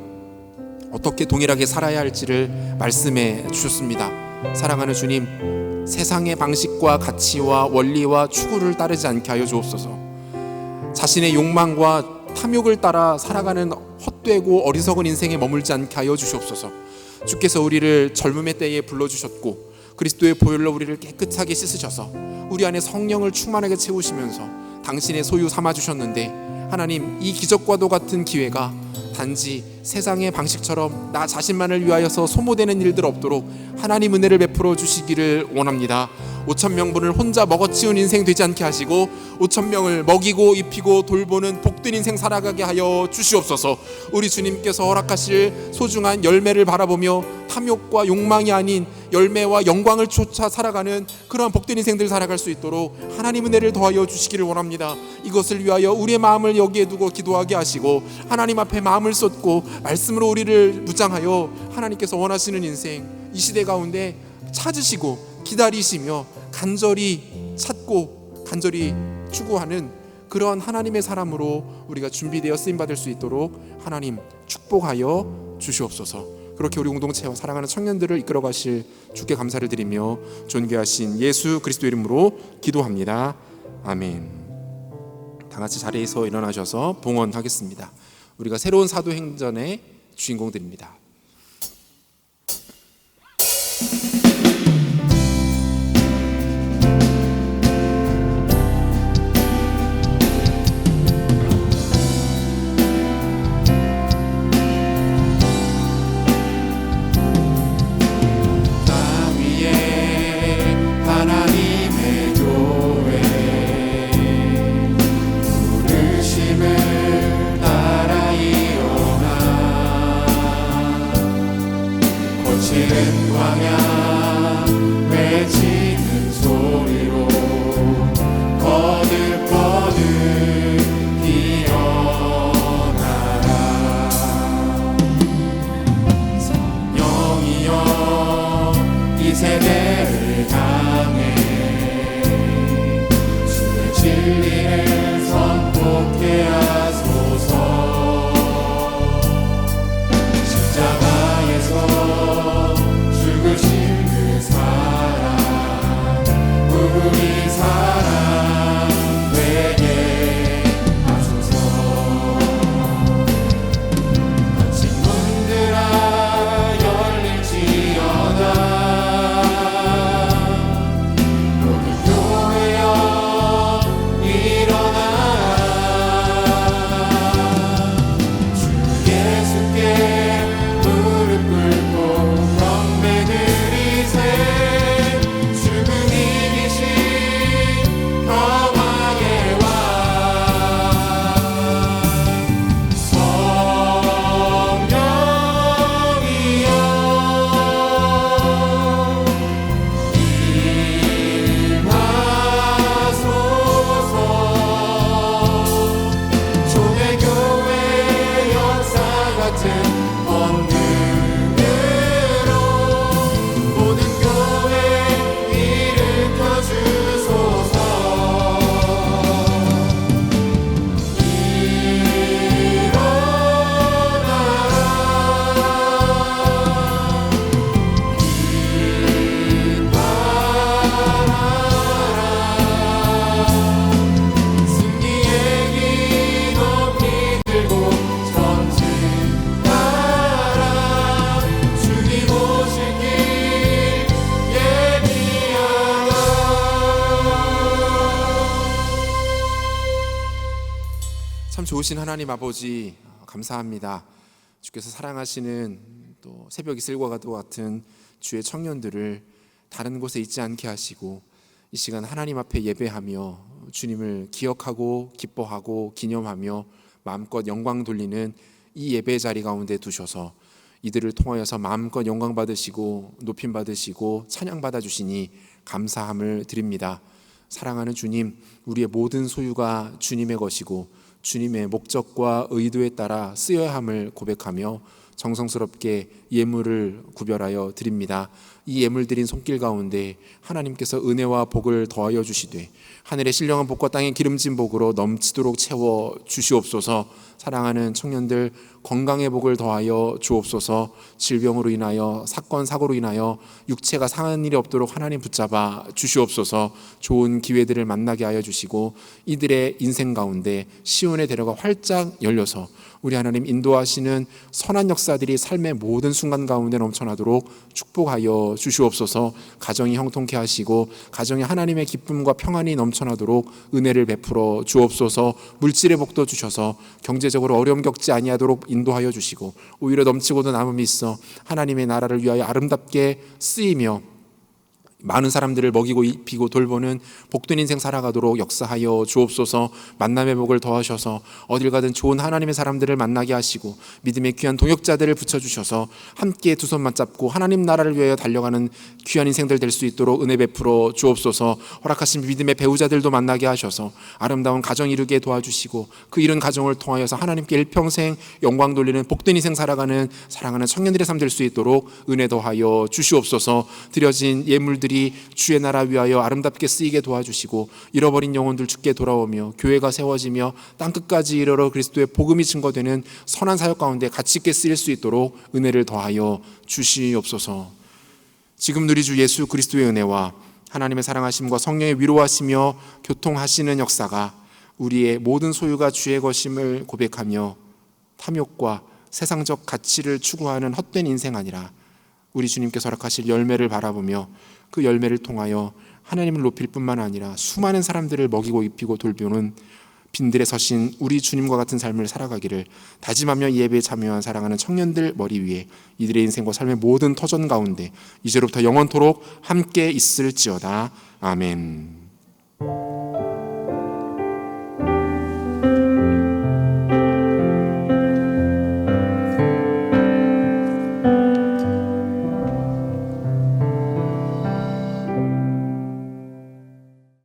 어떻게 동일하게 살아야 할지를 말씀해 주셨습니다. 사랑하는 주님, 세상의 방식과 가치와 원리와 추구를 따르지 않게 하여 주옵소서. 자신의 욕망과 탐욕을 따라 살아가는 헛되고 어리석은 인생에 머물지 않게 하여 주시옵소서. 주께서 우리를 젊음의 때에 불러주셨고 그리스도의 보혈로 우리를 깨끗하게 씻으셔서 우리 안에 성령을 충만하게 채우시면서 당신의 소유 삼아주셨는데, 하나님, 이 기적과도 같은 기회가 단지 세상의 방식처럼 나 자신만을 위하여서 소모되는 일들 없도록 하나님 은혜를 베풀어 주시기를 원합니다. 5,000명분을 혼자 먹어치운 인생 되지 않게 하시고 5,000명을 먹이고 입히고 돌보는 복된 인생 살아가게 하여 주시옵소서. 우리 주님께서 허락하실 소중한 열매를 바라보며 탐욕과 욕망이 아닌 열매와 영광을 쫓아 살아가는 그러한 복된 인생들 살아갈 수 있도록 하나님 은혜를 더하여 주시기를 원합니다. 이것을 위하여 우리의 마음을 여기에 두고 기도하게 하시고 하나님 앞에 마음을 쏟고 말씀으로 우리를 무장하여 하나님께서 원하시는 인생 이 시대 가운데 찾으시고 기다리시며 간절히 찾고 간절히 추구하는 그런 하나님의 사람으로 우리가 준비되어 쓰임받을 수 있도록 하나님 축복하여 주시옵소서. 그렇게 우리 공동체와 사랑하는 청년들을 이끌어 가실 주께 감사를 드리며 존귀하신 예수 그리스도 이름으로 기도합니다. 아멘. 다 같이 자리에서 일어나셔서 봉헌하겠습니다. 우리가 새로운 사도행전의 주인공들입니다. 참 좋으신 하나님 아버지 감사합니다. 주께서 사랑하시는 또 새벽 이슬과 같은 주의 청년들을 다른 곳에 있지 않게 하시고 이 시간 하나님 앞에 예배하며 주님을 기억하고 기뻐하고 기념하며 마음껏 영광 돌리는 이 예배 자리 가운데 두셔서 이들을 통하여서 마음껏 영광 받으시고 높임 받으시고 찬양 받아 주시니 감사함을 드립니다. 사랑하는 주님, 우리의 모든 소유가 주님의 것이고 주님의 목적과 의도에 따라 쓰여야 함을 고백하며 정성스럽게 예물을 구별하여 드립니다. 이 예물 드린 손길 가운데 하나님께서 은혜와 복을 더하여 주시되 하늘의 신령한 복과 땅의 기름진 복으로 넘치도록 채워 주시옵소서. 사랑하는 청년들 건강의 복을 더하여 주옵소서. 질병으로 인하여 사건 사고로 인하여 육체가 상한 일이 없도록 하나님 붙잡아 주시옵소서. 좋은 기회들을 만나게 하여 주시고 이들의 인생 가운데 시온의 대로가 활짝 열려서 우리 하나님 인도하시는 선한 역사들이 삶의 모든 순간 가운데 넘쳐나도록 축복하여 주시옵소서. 가정이 형통케 하시고 가정에 하나님의 기쁨과 평안이 넘쳐나도록 은혜를 베풀어 주옵소서. 물질의 복도 주셔서 경제적으로 어려움 겪지 아니하도록 인도하여 주시고 오히려 넘치고도 남음이 있어 하나님의 나라를 위하여 아름답게 쓰이며 많은 사람들을 먹이고 입히고 돌보는 복된 인생 살아가도록 역사하여 주옵소서. 만남의 복을 더하셔서 어딜 가든 좋은 하나님의 사람들을 만나게 하시고 믿음의 귀한 동역자들을 붙여주셔서 함께 두 손 맞잡고 하나님 나라를 위하여 달려가는 귀한 인생들 될 수 있도록 은혜 베풀어 주옵소서. 허락하신 믿음의 배우자들도 만나게 하셔서 아름다운 가정 이루게 도와주시고 그 이룬 가정을 통하여서 하나님께 일평생 영광 돌리는 복된 인생 살아가는 사랑하는 청년들의 삶 될 수 있도록 은혜 더하여 주시옵소서. 드려진 예물들이 주의 나라 위하여 아름답게 쓰이게 도와주시고 잃어버린 영혼들 주께 돌아오며 교회가 세워지며 땅끝까지 이르러 그리스도의 복음이 증거되는 선한 사역 가운데 가치 있게 쓰일 수 있도록 은혜를 더하여 주시옵소서. 지금 우리 주 예수 그리스도의 은혜와 하나님의 사랑하심과 성령의 위로하시며 교통하시는 역사가 우리의 모든 소유가 주의 것임을 고백하며 탐욕과 세상적 가치를 추구하는 헛된 인생 아니라 우리 주님께서 허락하실 열매를 바라보며 그 열매를 통하여 하나님을 높일 뿐만 아니라 수많은 사람들을 먹이고 입히고 돌보는 빈들에 서신 우리 주님과 같은 삶을 살아가기를 다짐하며 이 예배에 참여한 사랑하는 청년들 머리 위에 이들의 인생과 삶의 모든 터전 가운데 이제로부터 영원토록 함께 있을지어다. 아멘.